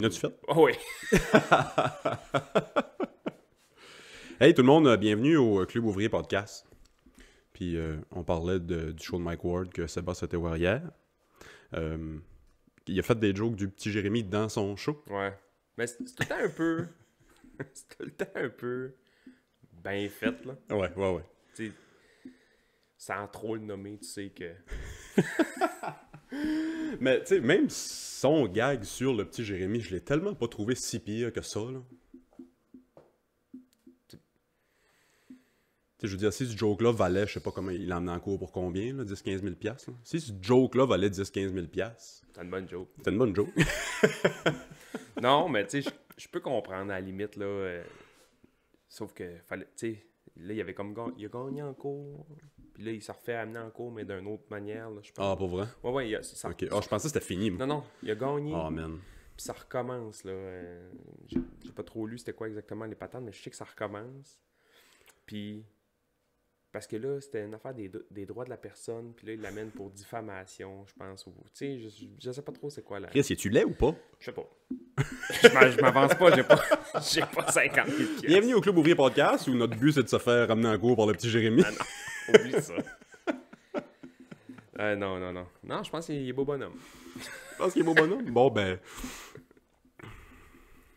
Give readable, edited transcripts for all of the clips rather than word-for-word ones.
Il a-tu fait? Oh oui. Hey tout le monde, bienvenue au Club Ouvrier Podcast. Puis on parlait du show de Mike Ward que Sébastien était voir hier. Il a fait des jokes du petit Jérémy dans son show. Ouais. Mais c'est tout le temps un peu... c'est tout le temps un peu... bien fait, là. Ouais. Tu sais, sans trop le nommer, tu sais que... Mais tu sais, même son gag sur le petit Jérémy, je l'ai tellement pas trouvé si pire que ça, là. Tu sais, je veux dire, si ce joke-là valait, je sais pas comment il l'emmenait en cours pour combien, là, 10-15 000 $. Là. Si ce joke-là valait 10-15 000 $, C'est une bonne joke. c'était une bonne joke. Non, mais tu sais, je peux comprendre à la limite, là. Sauf que, fallait, tu sais, là, il avait comme il a gagné en cours. Puis là, il s'est refait amener en cours, mais d'une autre manière, là, je pense. Ah, pour vrai? Ouais, Ok. Ah, je pensais que c'était fini, moi. Non, il a gagné. Ah, man. Puis ça recommence, là. J'ai pas trop lu c'était quoi exactement les patentes, mais je sais que ça recommence. Puis, parce que là, c'était une affaire des droits de la personne, puis là, il l'amène pour diffamation, je pense. Tu sais, je sais pas trop c'est quoi, là. Chris, es-tu laid ou pas? Je sais pas. Je m'avance pas, j'ai pas 50 000 piastres. Bienvenue au Club Ouvrier Podcast, où notre but, c'est de se faire ramener en cours par le petit Jérémy. Ah non, oublie ça. Non. Non, je pense qu'il est beau bonhomme. Je pense qu'il est beau bonhomme. Bon, ben...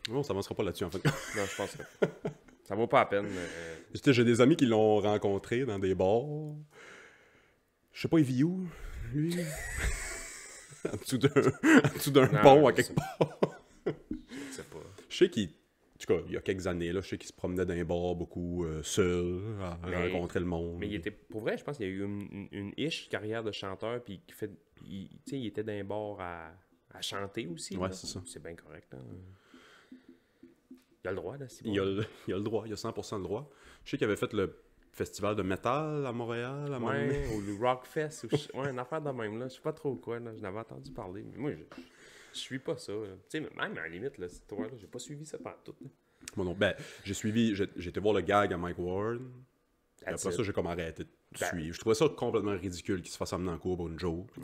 Bon, ça avancera pas là-dessus, en fait. Non, je pense pas. Ça vaut pas la peine. J'ai des amis qui l'ont rencontré dans des bars. Je sais pas, il vit où, lui? en dessous d'un Non, pont, à je quelque sais part. Je sais pas. Je sais qu'il... En tout cas, il y a quelques années, là, je sais qu'il se promenait dans les bars beaucoup seul, à rencontrer le monde. Mais il était... Pour vrai, je pense qu'il y a eu une ish carrière de chanteur, puis tu sais, il était dans les bars à chanter aussi. Ouais, là. c'est ça. C'est bien correct, hein. Il a le droit, là. C'est bon. Il a le droit, il a 100% le droit. Je sais qu'il avait fait le festival de métal à Montréal, à un moment donné. Ouais, ou le Rockfest, ou une affaire de même, là. Je sais pas trop quoi, là. Je n'avais entendu parler, mais moi, je suis pas ça, là. Tu sais, même à la limite, là, cette histoire-là, j'ai pas suivi ça pendant tout, là. Bon, non, ben, j'ai été voir le gag à Mike Ward. Puis That's après it. ça, j'ai comme arrêté de Ben. suivre. Je trouvais ça complètement ridicule qu'il se fasse amener en cours pour une joke. Ouais.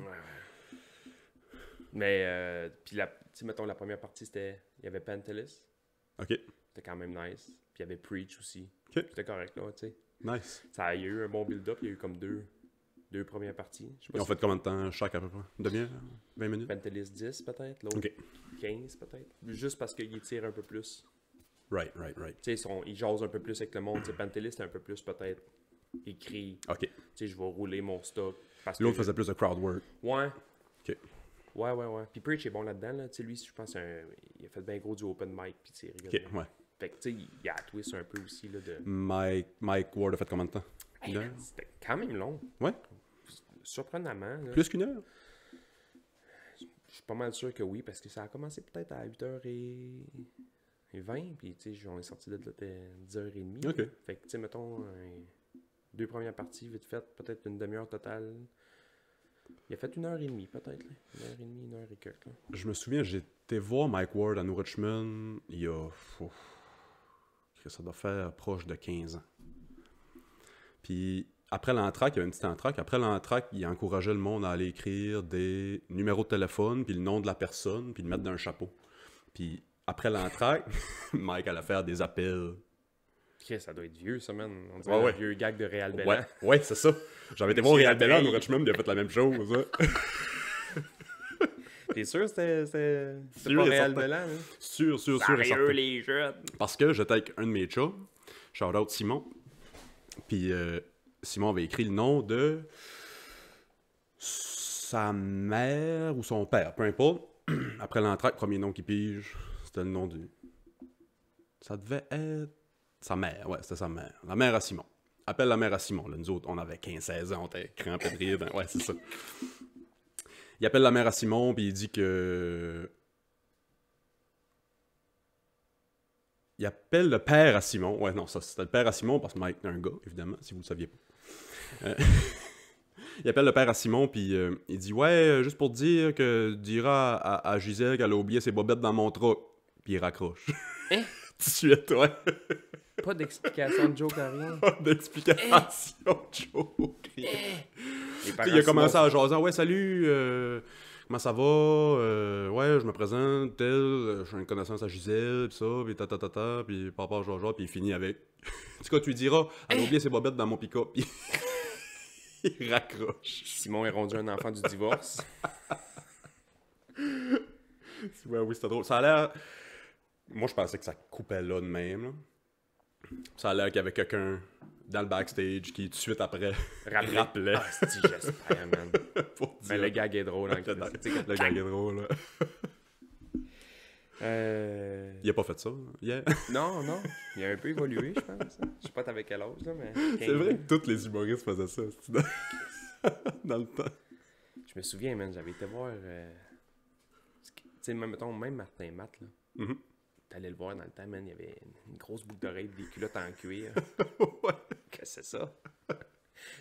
Mais, puis, tu sais, mettons, la première partie, c'était... Il y avait Pantelis. OK. C'était quand même nice. Puis il y avait Preach aussi. OK. C'était correct, là, tu sais. Nice. Il y a eu un bon build-up. Il y a eu comme deux premières parties. Je sais pas Ils ont fait combien de temps chaque à peu près? Une demi-heure? 20 minutes? Pantelis 10, peut-être. L'autre, OK. 15, peut-être. Juste parce qu'il tire un peu plus. Right. Tu sais, il jase un peu plus avec le monde. Tu sais, Pantelis, c'est un peu plus, peut-être, écrit. OK. Tu sais, je vais rouler mon stock. Parce que L'autre faisait plus de crowd work. Ouais. OK. Ouais. Puis Preach est bon là-dedans, là. Tu sais, lui, je pense, il a fait bien gros du open mic. Puis tu sais, OK, ouais. Fait que, tu sais, il a twist un peu aussi, là, de... Mike Ward a fait combien de temps? Hey, Une heure? man, c'était quand même long. Ouais? Surprenamment, là. Plus qu'une heure? Je suis pas mal sûr que oui, parce que ça a commencé peut-être à 8h20, puis tu sais, on est sorti de là à 10h30. OK. Fait que, tu sais, mettons, deux premières parties, vite fait, peut-être une demi-heure totale. Il a fait 1h30, peut-être, là. 1h30, 1h et quelques, là. Je me souviens, j'étais voir Mike Ward à New Richmond il y a... ça doit faire proche de 15 ans. Puis après l'entraque, il y avait une petite entraque. Après l'entraque, il encourageait le monde à aller écrire des numéros de téléphone, puis le nom de la personne, puis le mettre dans un chapeau. Puis après l'entraque, Mike allait faire des appels. Chris, ça doit être vieux, ça, man. On dirait un vieux gag de Réal Bellan. Ouais, c'est ça. J'avais été voir Réal Bellan à New Richmond, il a fait la même chose. Hein. T'es sûr c'était Sûr pas et Réal certain. Bellan, hein? Sûr et Sérieux, certain. les jeunes! Parce que j'étais avec un de mes chums, shout-out Simon, puis Simon avait écrit le nom de sa mère ou son père, peu importe. Après l'entraque, premier nom qu'il pige, c'était le nom du... Ça devait être... Sa mère, ouais, c'était sa mère. La mère à Simon. Appelle la mère à Simon. Là, nous autres, on avait 15-16 ans, on était crampés de rire. Ouais, c'est ça. Il appelle la mère à Simon, puis il dit que... Il appelle le père à Simon. Ouais, non, ça c'était le père à Simon, parce que Mike est un gars, évidemment, si vous ne le saviez pas. Il appelle le père à Simon, puis il dit « Ouais, juste pour te dire que dira à Gisèle qu'elle a oublié ses bobettes dans mon truck. » Puis il raccroche. Hein? Tout de suite, ouais. Pas d'explication de joke à rien. Pas d'explication, joke. Les Il parents a commencé Simon, à jaser. « Ouais, salut, comment ça va? Ouais, je me présente, tel, je suis une connaissance à Gisèle, pis ça, pis ta, pis papa, genre, pis il finit avec. En tout cas, tu lui diras, elle a oublié ses bobettes dans mon pick-up, pis il raccroche. Simon est rendu un enfant du divorce. Ouais, oui, c'était drôle. Ça a l'air. Moi, je pensais que ça coupait là de même, là. Ça a l'air qu'il y avait quelqu'un dans le backstage qui, tout de suite après, rappelait. Ah, si, j'espère, man. Pour Mais dire. le gag est drôle. Hein, Le gag est drôle, là. Il a pas fait ça, hier. Non, il a un peu évolué, je pense. Je sais pas t'avais quel âge, là, mais... C'est vrai que tous les humoristes faisaient ça, dans le temps. Je me souviens, man, j'avais été voir... Tu sais, mettons, même Martin Matt, là. Mhm. T'allais le voir dans le temps, man, il y avait une grosse boucle d'oreille, des culottes en cuir. Ouais. Qu'est-ce que c'est ça?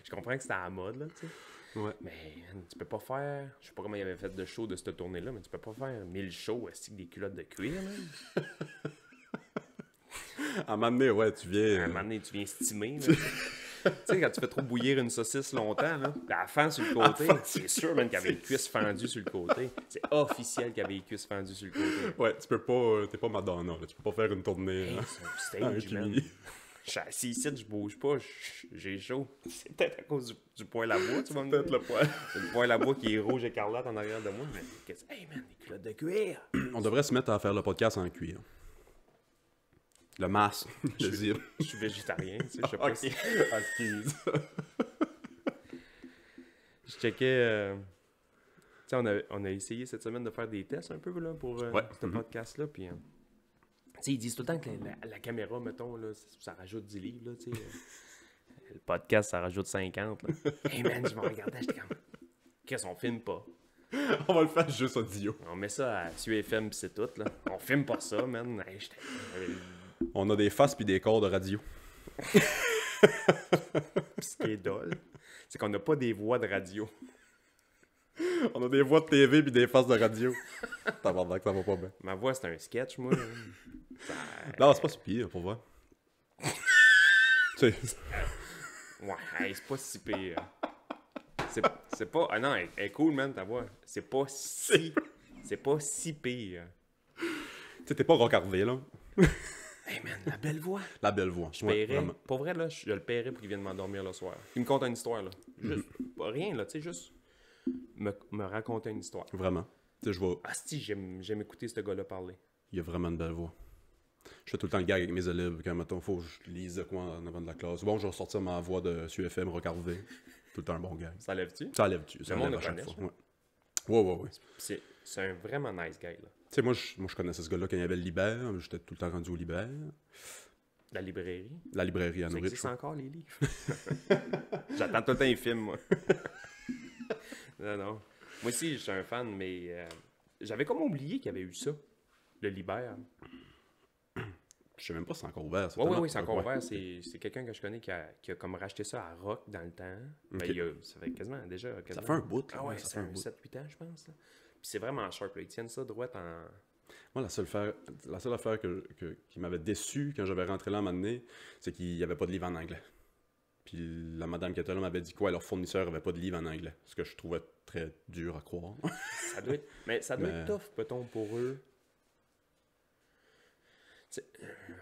Je comprends que c'était à la mode, là, tu sais. Ouais. Mais man, tu peux pas faire... Je sais pas comment il avait fait de show de cette tournée-là, mais tu peux pas faire 1000 shows avec des culottes de cuir, man. À un moment donné, ouais, tu viens. À un moment donné, tu viens stimer, là. Tu sais, quand tu fais trop bouillir une saucisse longtemps, là, à la fin sur le côté, c'est sûr, man, qu'il y avait les cuisses fendues sur le côté. C'est officiel qu'il y avait les cuisses fendues sur le côté. Ouais, tu peux pas. T'es pas Madonna, là. Tu peux pas faire une tournée. Hey, Hein. c'est un stage, man. Je suis assis ici, je bouge pas, j'ai chaud. C'est peut-être à cause du poêle à bois, tu vas me dire. Peut-être le poil. C'est le poêle à bois qui est rouge écarlate en arrière de moi. Mais qu'est-ce que... Hey, man, des culottes de cuir! On devrait se mettre à faire le podcast en cuir. Le masque, le zip. Je suis végétarien, tu sais, je sais pas si... Excuse. Je checkais... Tu sais, on a essayé cette semaine de faire des tests un peu là, pour ce podcast-là, puis... Tu sais, ils disent tout le temps que la caméra, mettons, là, ça rajoute 10 livres, là, tu sais. Le podcast, ça rajoute 50, là. Hey, man, je me regardais, j'étais comme... Qu'est-ce qu'on filme pas? On va le faire juste audio. On met ça à SUFM pis c'est tout, là. On filme pas ça, man. Hey, On a des faces puis des corps de radio. Pis ce qui est dole, c'est qu'on n'a pas des voix de radio. On a des voix de TV puis des faces de radio. Tabarnak, ça va pas bien. Ma voix, c'est un sketch, moi. Non, c'est pas si pire, pour voir. Tu sais, Ouais, hey, c'est pas si pire. C'est pas... Ah non, elle est cool, man, ta voix. C'est pas si pire. tu sais, t'es pas rocardé, là. Hey, man, la belle voix. La belle voix. Je Ouais, paierais, vraiment. pour vrai, là, je le paierais pour qu'il vienne m'endormir le soir. Il me conte une histoire, là. Juste, pas rien, là, tu sais, juste me raconter une histoire. Vraiment. Tu sais, je vais... Ah, si, j'aime écouter ce gars-là parler. Il y a vraiment une belle voix. Je fais tout le temps le gag avec mes élèves quand, mettons, faut que je lise de quoi en avant de la classe. Bon, je vais sortir ma voix de SUFM recardée. Tout le temps un bon gag. Ça lève-tu? Ça lève-tu. Ça Le monde lève à le chaque connaît, fois. Ouais. C'est un vraiment nice guy, là. Tu sais, moi, je connaissais ce gars-là quand il y avait le Libère. J'étais tout le temps rendu au Libère. La librairie. La librairie à Ça Norwich. existe encore, les livres? J'attends tout le temps les films, moi. Non. Moi aussi, je suis un fan, mais j'avais comme oublié qu'il y avait eu ça, le Libère. Je sais même pas si c'est encore ouvert. Oui, c'est encore ouvert. C'est quelqu'un que je connais qui a comme racheté ça à Rock dans le temps. Ok. Ben, ça fait quasiment. Ça fait un bout. Là, Ah ouais, ça ça fait un fait bout. 7-8 ans, je pense. Là. Puis c'est vraiment sharp. Là. Ils tiennent ça droit en... Moi, la seule affaire qui m'avait déçu quand j'avais rentré là à un moment donné, c'est qu'il n'y avait pas de livre en anglais. Puis la madame qui était là m'avait dit quoi, leur fournisseur n'avait pas de livre en anglais. Ce que je trouvais très dur à croire. Ça doit être... Mais ça doit être tough, peut-on, pour eux.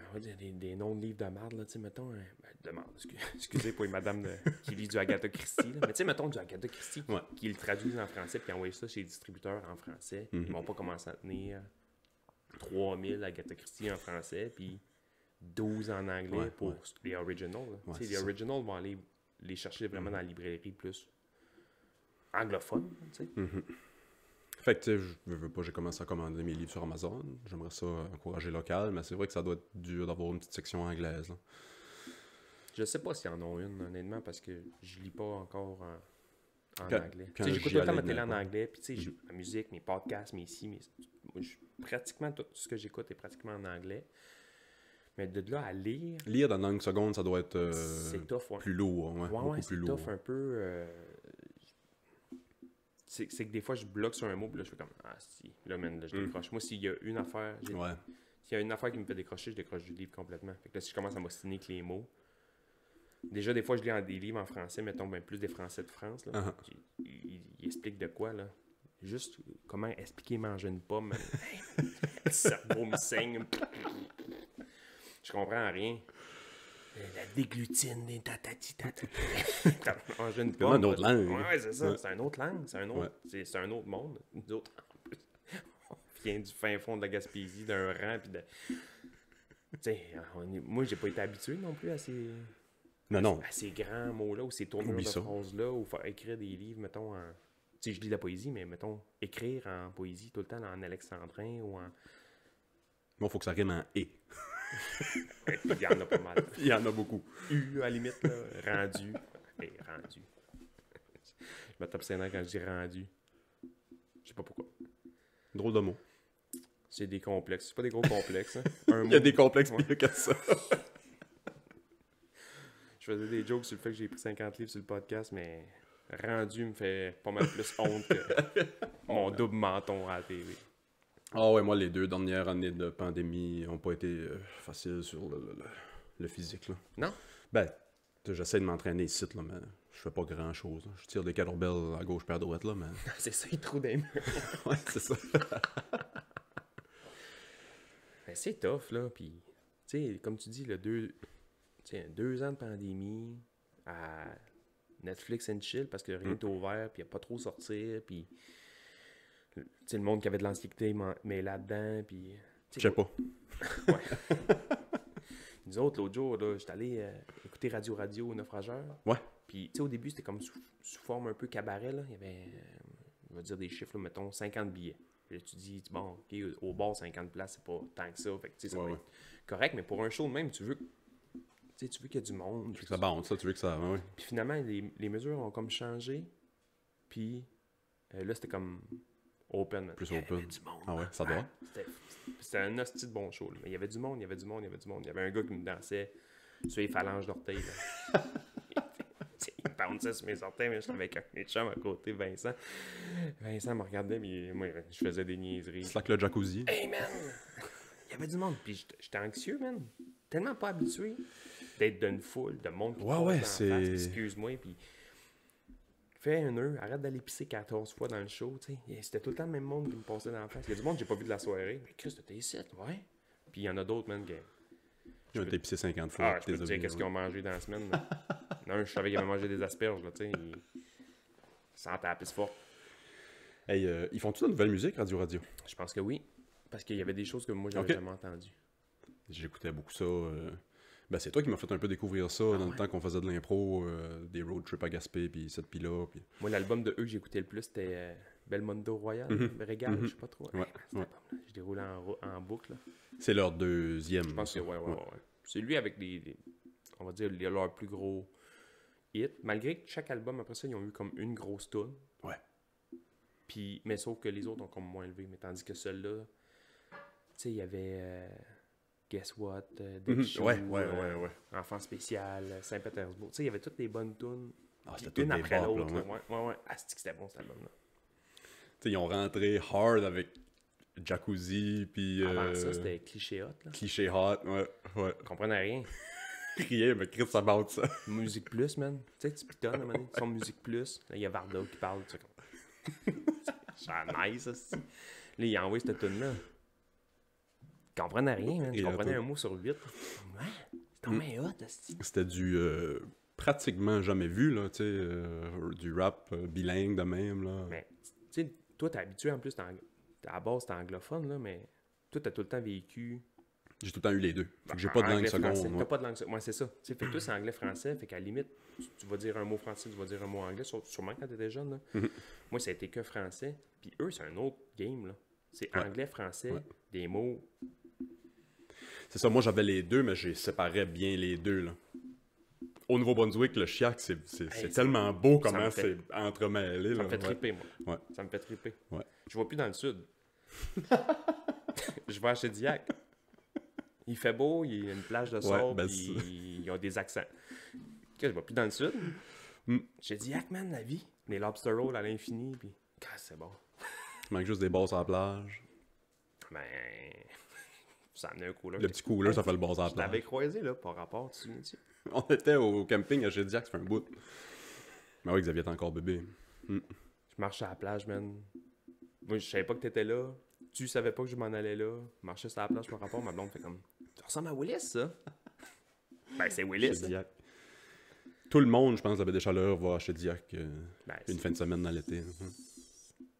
On va dire des noms de livres de merde, là, tu sais, mettons... de merde, excusez pour les madames qui lit du Agatha Christie, là. Mais tu sais, mettons du Agatha Christie qui le traduisent en français puis envoient ça chez les distributeurs en français. Ils vont pas commencer à tenir 3000 Agatha Christie en français puis 12 en anglais pour les originals. Ouais, tu sais, les originals vont aller les chercher vraiment dans la librairie plus anglophone, tu sais. Fait que, tu sais, je veux pas, j'ai commencé à commander mes livres sur Amazon. J'aimerais ça encourager local, mais c'est vrai que ça doit être dur d'avoir une petite section anglaise. Là. Je sais pas s'ils en ont une, honnêtement, parce que je lis pas encore en anglais. quand Tu sais, j'écoute j'y tout le temps allais, ma télé en ouais. anglais, puis tu sais, ma musique, mes podcasts, mes ci, moi, pratiquement tout ce que j'écoute est pratiquement en anglais. Mais de là à lire, Lire dans la langue seconde, ça doit être c'est tough, ouais. plus lourd. Ouais, beaucoup Ouais, plus c'est lourd. tough un peu. C'est que des fois, je bloque sur un mot, puis là, je fais comme, ah, si, là, man, là, je décroche. Moi, s'il y a une affaire, Ouais. s'il y a une affaire qui me fait décrocher, je décroche du livre complètement. Fait que là, si je commence à m'ostiner avec les mots, déjà, des fois, je lis des livres en français, mettons, ben, plus des Français de France, là. Il explique de quoi, là. juste comment expliquer manger une pomme. Le cerveau me saigne. Je comprends rien. La déglutine, des tatati. T'as mangé une C'est pomme. une autre langue. Ouais, c'est ça. Ouais. C'est un autre langue. C'est un autre, c'est un autre monde. Nous autres, en plus, on vient du fin fond de la Gaspésie, d'un rang, puis de... Tu sais, moi, j'ai pas été habitué non plus à ces... Non. À ces grands mots-là, ou ces tournures Oublie de ça. phrases-là, ou faire écrire des livres, mettons, en... Tu sais, je lis de la poésie, mais mettons, écrire en poésie tout le temps en alexandrin ou en... Bon, faut que ça rime en « et Ouais, puis il y en a pas mal. ». Il y en a beaucoup. À la limite, là, rendu. Hey, rendu. Je me tape ses nerfs quand je dis rendu. Je sais pas pourquoi. Drôle de mot. C'est des complexes. C'est pas des gros complexes. Hein. Il y a des complexes pires que ça. Je faisais des jokes sur le fait que j'ai pris 50 livres sur le podcast, mais rendu me fait pas mal plus honte que mon double menton à la TV. Ah ouais, moi, les 2 dernières années de pandémie n'ont pas été faciles sur le physique, là. Non? Ben, j'essaie de m'entraîner ici, là, mais je fais pas grand-chose. Là. Je tire des kettlebells à gauche et à droite, là, mais... C'est ça, il trouve des murs. ouais, c'est ça. Ben, c'est tough, là. Puis, tu sais, comme tu dis, le 2 ans de pandémie à Netflix and chill parce que rien n'est ouvert, puis il n'y a pas trop sortir, puis tu sais, le monde qui avait de l'anxiété mais là-dedans, puis... Je sais pas. Ouais. Nous autres, l'autre jour, là, j'étais allé écouter Radio au Naufrageur. Ouais. Puis, tu sais, au début, c'était comme sous forme un peu cabaret, là. Il y avait, on va dire des chiffres, là, mettons, 50 billets. Puis là, tu dis, bon, OK, au bord, 50 places, c'est pas tant que ça. Fait que, tu sais, ça va être correct, mais pour un show de même, tu veux qu'il y ait du monde. Tu veux que ça bounce, ça, tu veux que ça... Ouais. Puis finalement, les mesures ont comme changé. Puis là, c'était comme open. Man. Plus Il y avait open. du monde. Ah ouais, ça doit. C'était un hostie de bon show. Là. Mais il y avait du monde. Il y avait un gars qui me dansait sur les phalanges d'orteils. Là. Il bounçait sur mes orteils, mais j'étais avec un de mes chums à côté, Vincent. Vincent me regardait, mais moi, je faisais des niaiseries. C'est là que le jacuzzi. Hey, man! Il y avait du monde. Puis j'étais anxieux, man. Tellement pas habitué d'être d'une foule, de monde qui Ouais, passe ouais, dans c'est... la face, excuse-moi, puis fais un nœud, arrête d'aller pisser 14 fois dans le show, tu sais. C'était tout le temps le même monde qui me passait dans la face. Il y a du monde que j'ai pas vu de la soirée. Puis Chris, t'es ici, ouais. Puis il y en a d'autres, man, qui... Ils ont été pissés 50 fois. Ah, je peux te dire qu'est-ce qu'ils ont mangé dans la semaine. Non, je savais qu'ils avaient mangé des asperges, là, tu sais. Ils sentaient la pisse forte. Hey, ils font-tu de la nouvelle musique, Radio? Je pense que oui. Parce qu'il y avait des choses que moi, j'avais jamais entendues. J'écoutais beaucoup ça. Ben, c'est toi qui m'as fait un peu découvrir ça dans le temps qu'on faisait de l'impro, des road trips à Gaspé, puis cette pile-là. Puis... Moi, l'album de eux que j'écoutais le plus, c'était Belmondo Royal, Régal, je sais pas trop. Ouais, ouais. Je déroule en boucle, là. C'est leur deuxième. Je pense que ouais. C'est lui avec on va dire, leurs plus gros hits. Malgré que chaque album, après ça, ils ont eu comme une grosse tune. Ouais. Puis, mais sauf que les autres ont comme moins élevé. Mais tandis que celui-là, tu sais, il y avait Guess What, Dead Shoe, Ouais. Enfant spécial, Saint-Pétersbourg. Tu sais, il y avait toutes les bonnes tunes. Ah, c'était Une toutes des après bops, l'autre. là, Ouais. Ah, c'était bon, cet album-là. Tu sais, ils ont rentré hard avec Jacuzzi, puis... Avant ça, c'était Cliché Hot, là. Cliché hot, ouais. Je comprenais rien. Rien, mais Chris, ça batte ça. Musique Plus, man. Tu sais, tu pitonnes, à un moment donné, son Musique Plus. Là, il y a Varda qui parle, tu sais, comme... C'est nice, ça, c'est... Là, il a envoyé cette tune-là. Je comprenais rien, man. Je comprenais un mot sur 8. Ouais, c'est tombé hot, hostie. C'était du pratiquement jamais vu, là, tu sais, du rap bilingue de même, là. Mais, tu sais, toi, t'es habitué, en plus, à la base, t'es anglophone, là, mais toi, t'as tout le temps vécu... J'ai tout le temps eu les deux. Fait que j'ai pas de langue seconde. T'as pas de langue seconde. Ouais, c'est ça. Tu sais, fait que toi, c'est anglais-français. Fait qu'à la limite, tu vas dire un mot français, tu vas dire un mot anglais, sûrement quand t'étais jeune, là. Moi, ça a été que français. Puis eux, c'est un autre game, là. C'est anglais-français, des mots... C'est ça, moi j'avais les deux, mais j'ai séparé bien les deux, là. Au Nouveau-Brunswick, le chiac, c'est tellement beau comment c'est entremêlé. Ça me fait triper, moi. Ouais. Ça me fait triper. Ouais. Je vois plus dans le sud. Je vais à Chediac. Il fait beau, il y a une plage de sable, ben puis ils ont des accents. Je vois plus dans le sud. Chediac, man, la vie. Les lobster rolls à l'infini, puis c'est bon. Il manque juste des bosses à la plage. Ben, ça amenait un cooler. Le petit cooler, ça fait le boss à la Je l'avais plage. croisé, là, par rapport, tu te souviens-tu? On était au camping à Chediac, ça fait un bout. Mais oui, Xavier était encore bébé. Je marche à la plage, man. Moi, je savais pas que t'étais là. Tu savais pas que je m'en allais là. Je marchais sur la plage par rapport. Ma blonde fait comme... Ça ressemble à Willis, ça? Ben, c'est Willis. Chez Diac. Tout le monde, je pense, avait des chaleurs, va chez Diac Ben, une fin de semaine dans l'été.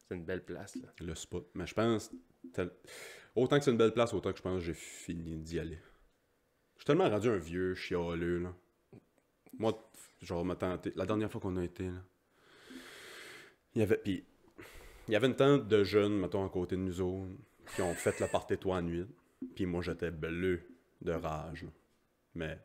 c'est une belle place, là. Le spot. Mais je pense, autant que c'est une belle place, autant que je pense que j'ai fini d'y aller. Je suis tellement rendu un vieux chialeux, là. Moi, genre, m'a tenté. La dernière fois qu'on a été, là, il y avait une tente de jeunes, mettons, à côté de nous autres, qui ont fait le party toi nuit. Puis moi, j'étais bleu de rage, là. Mais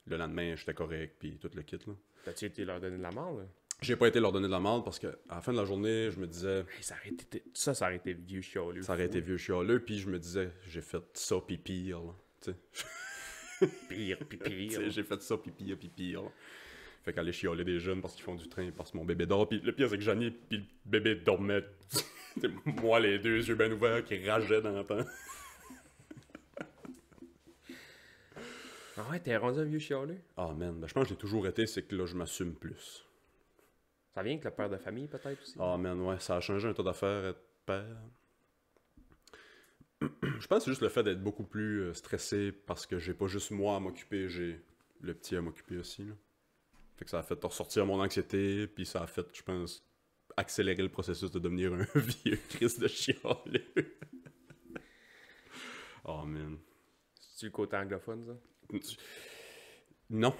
le lendemain, j'étais correct, puis tout le kit, là. T'as-tu été leur donner de la mort, là? J'ai pas été leur donner de la merde parce qu'à la fin de la journée, je me disais, Hey, ça aurait été vieux chialeux. ça aurait été vieux chialeux, puis je me disais, j'ai fait ça pis pire, là. Tu sais. Pire, pis Tu pire. sais, j'ai fait ça pis pire, là. Fait qu'aller chialer des jeunes parce qu'ils font du train, parce que mon bébé dort. Puis le pire, c'est que Johnny puis le bébé dormaient. Moi, les deux yeux bien ouverts qui rageaient dans le temps. Ah ouais, t'es rendu un vieux chialeux? Ah, man, ben, je pense que j'ai toujours été, c'est que là, je m'assume plus. Ça vient avec le père de famille, peut-être, aussi? Ah, man, ouais, ça a changé un tas d'affaires être père. Je pense que c'est juste le fait d'être beaucoup plus stressé parce que j'ai pas juste moi à m'occuper, j'ai le petit à m'occuper aussi, là. Fait que ça a fait ressortir mon anxiété, puis ça a fait, je pense, accélérer le processus de devenir un vieux Christ de chialeux. Oh, man. C'est-tu le côté anglophone, ça? Non.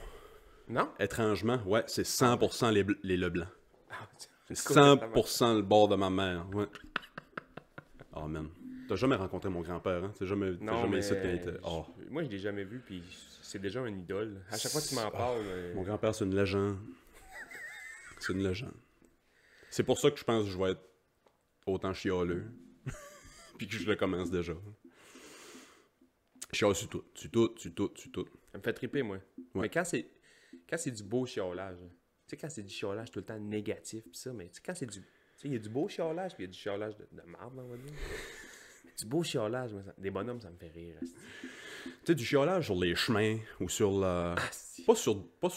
Non? Étrangement, ouais, c'est 100% les Leblanc. Ah, C'est 100% le bord de ma mère, ouais. Oh, man. T'as jamais rencontré mon grand-père, hein? T'as jamais essayé quand il était... Oh. Moi, je l'ai jamais vu, puis c'est déjà un idole. À chaque fois que tu m'en parles... Mon grand-père, c'est une légende. C'est une légende. C'est pour ça que je pense que je vais être autant chialeux. Puis que je le commence déjà. Chiale sur tout. Sur tout. Ça me fait triper, moi. Ouais. Mais quand c'est du beau chiolage, tu sais, quand c'est du chiolage tout le temps négatif, pis ça, mais tu sais, quand c'est du... Tu sais, il y a du beau chiolage, puis il y a du chiolage de merde, on va dire. Mais du beau chiolage, moi, des bonhommes, ça me fait rire. Tu sais, du chiolage sur les chemins ou sur la... Pas sur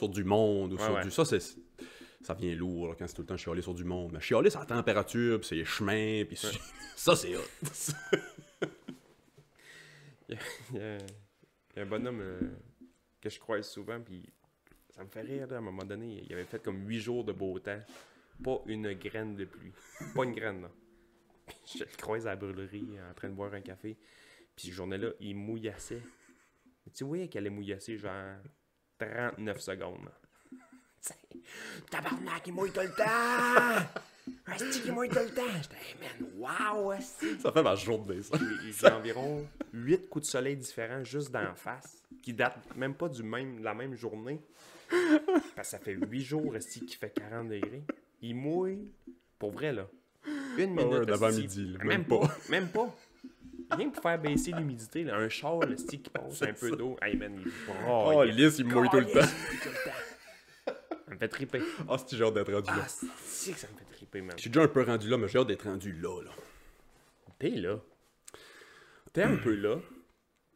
du monde ou sur du... Ça vient lourd là, quand c'est tout le temps chialer sur du monde. Mais chialer sur la température, puis c'est les chemins, puis ça, c'est hot. Il y a un bonhomme que je croise souvent, puis ça me fait rire, là, à un moment donné. Il avait fait comme 8 jours de beau temps. Pas une graine de pluie. Pas une graine, là. Puis je le croise à la brûlerie, en train de boire un café. Puis cette journée-là, il mouillassait. Mais tu voyais qu'elle allait mouillasser genre 39 secondes, là. Tabarnak, il mouille tout le temps! Asti, il mouille tout le temps! J'étais, hey man, wow, asti! Ça fait ma journée, ça. J'ai environ 8 coups de soleil différents juste d'en face, qui datent même pas la même journée. Parce que ça fait 8 jours asti, qu'il fait 40 degrés. Il mouille, pour vrai, là. Une minute, d'avant-midi, là, même pas. Même pas. Rien pour faire baisser l'humidité, là. Un châle, asti, qui passe un peu d'eau. Hey man, il Oh, lisse, il mouille tout le temps. Ça me fait triper. Ah, c'est j'ai hâte d'être rendu là. Ah, c'est que ça me fait triper, man. Je suis déjà un peu rendu là, mais j'ai hâte d'être rendu là. T'es là. T'es un peu là.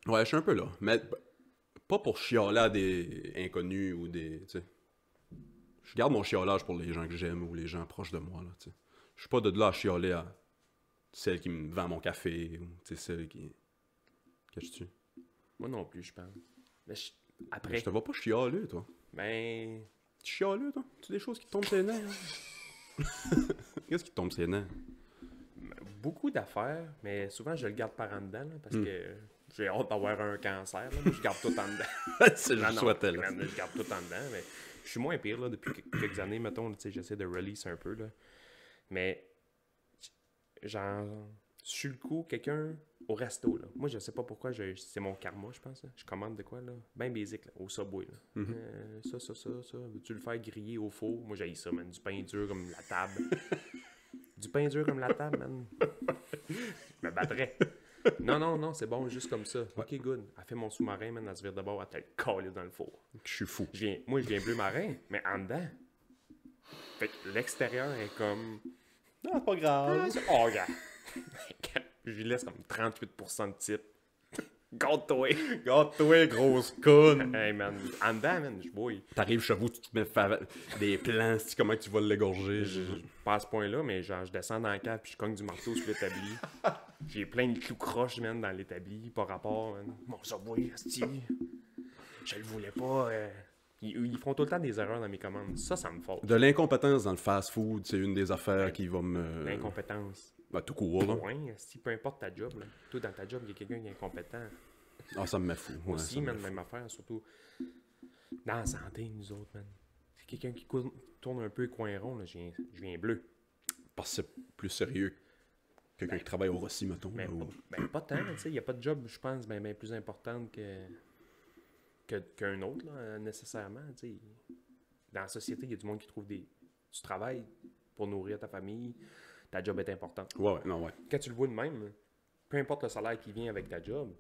Ouais, je suis un peu là. Mais pas pour chialer à des inconnus ou des... Tu sais. Je garde mon chiolage pour les gens que j'aime ou les gens proches de moi, là, tu sais. Je suis pas de là à chialer à celle qui me vend mon café ou, tu sais, celle qui... Qu'est-ce que tu... Moi non plus, je pense. Mais après... Je te vois pas chialer, toi. Ben... Tu chialeux, toi? Tu des choses qui te tombent ses nerfs? Qu'est-ce qui te tombe ses nerfs? Beaucoup d'affaires, mais souvent je le garde par en dedans, là, parce que j'ai hâte d'avoir un cancer. Là, mais je garde tout en dedans. C'est je souhaitais, là. Je garde tout en dedans, mais je suis moins pire là, depuis quelques années, mettons. J'essaie de release un peu. Là. Mais, genre, sur le coup, quelqu'un au resto, là. Moi, je sais pas pourquoi, c'est mon karma, je pense. Là. Je commande de quoi, là? Ben basic, là, au Subway, là. Ça. Veux-tu le faire griller au four? Moi, j'haïs ça, man. Du pain dur comme la table. Du pain dur comme la table, man. Je me battrais. Non, c'est bon, juste comme ça. Ok, good. Elle fait mon sous-marin, man, elle se vire de bord, elle te le colle dans le four. Je suis fou. Moi, je viens bleu marin, mais en dedans. Fait que l'extérieur est comme... Ah, pas grave. Oh, regarde. Je lui laisse comme 38% de type. Garde-toi! Garde-toi, grosse conne! Hey man, en dedans, man, je bouille. T'arrives chez vous, tu te mets des plans, si comment tu vas l'égorger. Pas à ce point-là, mais genre, je descends dans la cave puis je cogne du marteau sur l'établi. J'ai plein de clous croches, man, dans l'établi, par rapport, man. Mon subway, asti. Je le voulais pas. Ils font tout le temps des erreurs dans mes commandes. Ça me fâche. De l'incompétence dans le fast-food, c'est une des affaires qui va me... L'incompétence. Ben, tout court, là. Ouais, si peu importe ta job, là. Toi, dans ta job, il y a quelqu'un qui est incompétent. Ah, ça me met fou. Ouais, Aussi, ça me man, met fou. même affaire, surtout dans la santé, nous autres, man. C'est quelqu'un qui tourne un peu les coins ronds, là, je viens bleu. Parce que c'est plus sérieux que quelqu'un qui travaille au Rossi, mettons. Mais là, ou- pas tant, tu sais, il n'y a pas de job, je pense, ben plus importante qu'un autre, là, nécessairement, tu sais. Dans la société, il y a du monde qui trouve du travail pour nourrir ta famille, ta job est importante. Ouais, non, ouais. Quand tu le vois de même, peu importe le salaire qui vient avec ta job,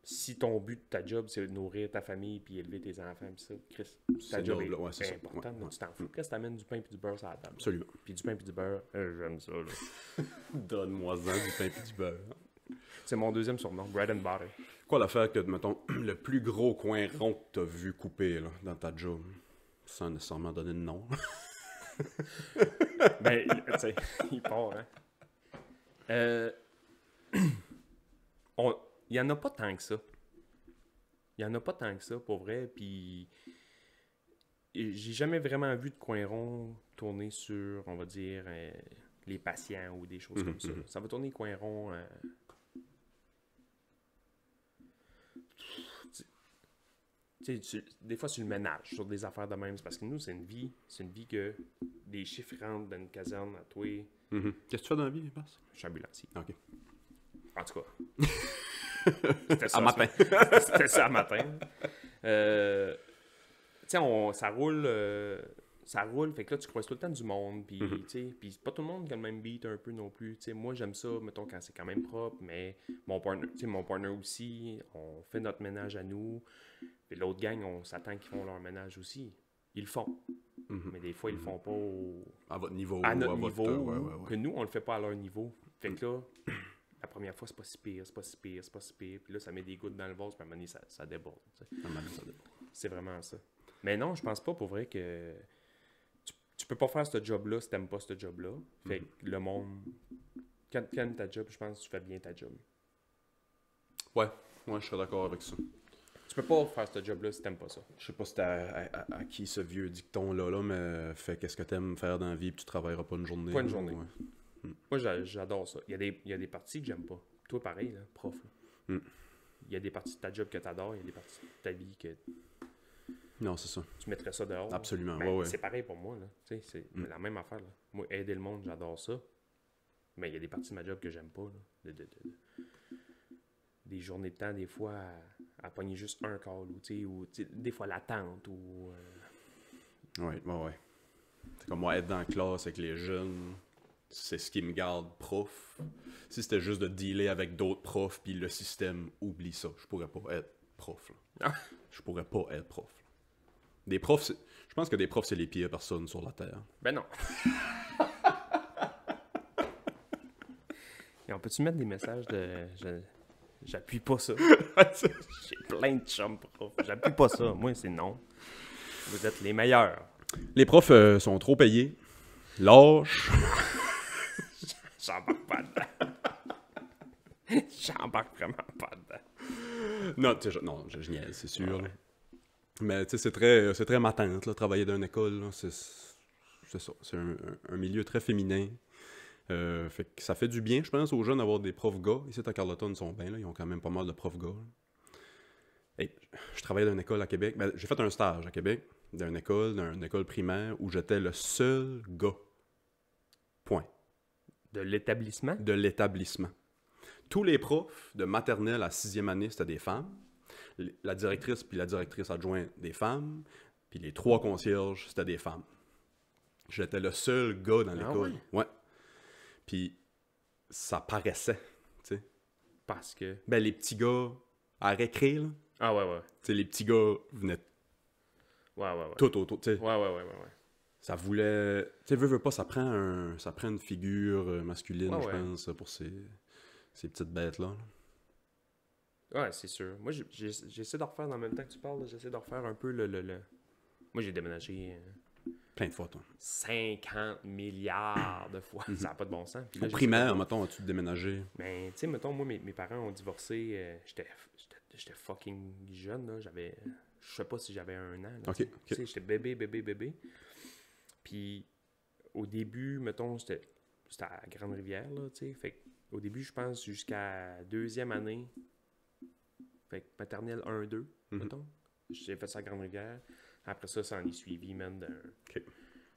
si ton but de ta job, c'est de nourrir ta famille puis élever tes enfants, pis ça, Chris, ta C'est job noble, est ouais, c'est ça. importante, Ouais, là, ouais. tu t'en fous. Qu'est-ce que t'amènes du pain puis du beurre sur la table? Absolument. Puis du pain puis du beurre, j'aime ça, là. Donne-moi-en du pain et du beurre. C'est mon deuxième surnom, bread and butter. Quoi l'affaire que, mettons, le plus gros coin rond que t'as vu couper, là, dans ta job? Sans nécessairement donner de nom. Ben, tu sais, il part, hein. Il y en a pas tant que ça. Il y en a pas tant que ça, pour vrai, puis j'ai jamais vraiment vu de coin rond tourner sur, on va dire, les patients ou des choses comme ça. Ça va tourner coin rond... Tu sais, des fois, sur le ménage, sur des affaires de même. C'est parce que nous, c'est une vie que des chiffres rentrent dans une caserne à toi. Qu'est-ce que tu fais dans la vie, Bass? Je suis ambulancier. Ok. En tout cas. C'était ça. À matin. C'était ça à matin. Tu sais, ça roule, fait que là, tu croises tout le temps du monde, puis, tu sais, puis c'est pas tout le monde qui a le même beat un peu non plus, tu sais, moi, j'aime ça, mettons, quand c'est quand même propre, mais mon partner aussi, on fait notre ménage à nous, puis l'autre gang, on s'attend qu'ils font leur ménage aussi. Ils le font, mais des fois, ils le font pas À votre niveau. à notre ou à votre- niveau, ouais. que nous, on le fait pas à leur niveau. Fait que là, la première fois, c'est pas si pire, puis là, ça met des gouttes dans le vase, puis à un moment donné, ça déborde, tu sais. À un moment donné, ça dépend. C'est vraiment ça. Mais non, je pense pas pour vrai que tu peux pas faire ce job-là si t'aimes pas ce job-là. Fait que le monde... Quand tu aimes ta job, je pense que tu fais bien ta job. Ouais, je serais d'accord avec ça. Tu peux pas faire ce job-là si t'aimes pas ça. Je sais pas si c'était à qui ce vieux dicton-là, mais fais qu'est-ce que t'aimes faire dans la vie, puis tu travailleras pas une journée. Pas une là, journée. ouais. Moi, j'adore ça. Il y a des parties que j'aime pas. Toi, pareil, là, prof. Là. Il y a des parties de ta job que t'adores, il y a des parties de ta vie que Non, c'est ça. tu mettrais ça dehors. Absolument, Ben, ouais. c'est pareil pour moi, là. Tu sais, c'est la même affaire, là. Moi, aider le monde, j'adore ça. Mais il y a des parties de ma job que j'aime pas, là. Des journées de temps, des fois, à pogner juste un call, ou, tu sais, des fois l'attente, ou... Ouais. C'est comme moi, être dans la classe avec les jeunes, c'est ce qui me garde prof. Si c'était juste de dealer avec d'autres profs, puis le système, oublie ça. Je pourrais pas être prof, là. Je pourrais pas être prof. Des profs, je pense que des profs, c'est les pires personnes sur la Terre. Ben non. Et on peut-tu mettre des messages de... J'appuie pas ça. J'ai plein de chums profs. J'appuie pas ça. Moi, c'est non. Vous êtes les meilleurs. Les profs sont trop payés, lâches. J'embarque pas dedans. J'embarque vraiment pas dedans. Non, tu sais, je niaise, c'est sûr. Là. Mais tu sais, c'est très matante, là, travailler dans une école. Là, c'est ça. C'est un milieu très féminin. Fait que ça fait du bien, je pense, aux jeunes d'avoir des profs gars. Ici, à Carleton, ils sont bien, là. Ils ont quand même pas mal de profs gars. Hey, je travaillais dans une école à Québec. Ben, j'ai fait un stage à Québec, dans une école primaire, où j'étais le seul gars. Point. De l'établissement? De l'établissement. Tous les profs de maternelle à 6e année, c'était des femmes. La directrice puis la directrice adjointe, des femmes. Puis les 3 concierges, c'était des femmes. J'étais le seul gars dans l'école. Ouais. Puis ça paraissait, tu sais. Parce que... Ben, les petits gars, à récré, là. Ah ouais. Tu sais, les petits gars venaient Ouais. tout autour, tu sais. Ouais. Ça voulait... Tu sais, veux pas, ça prend une figure masculine, Ouais, je ouais. pense, pour ces petites bêtes-là. Ouais, c'est sûr. Moi, j'essaie de refaire, dans le même temps que tu parles, là, j'essaie de refaire un peu le... Moi, j'ai déménagé Plein de fois, toi. 50 milliards de fois. Ça n'a pas de bon sens. Puis là, Au j'essaie de primaire, voir. mettons, as-tu déménagé? Mais, tu sais, mettons, moi, mes parents ont divorcé. J'étais fucking jeune, là. Je sais pas si j'avais 1 an. Là, Ok, tu sais, ok. j'étais bébé. Puis, au début, mettons, c'était à Grande-Rivière, là, tu sais. Fait que, au début, je pense, jusqu'à 2e année. Fait que maternelle 1-2, Mhm. mettons. J'ai fait ça à Grande-Rivière. Après ça, ça en est suivi, même Ok.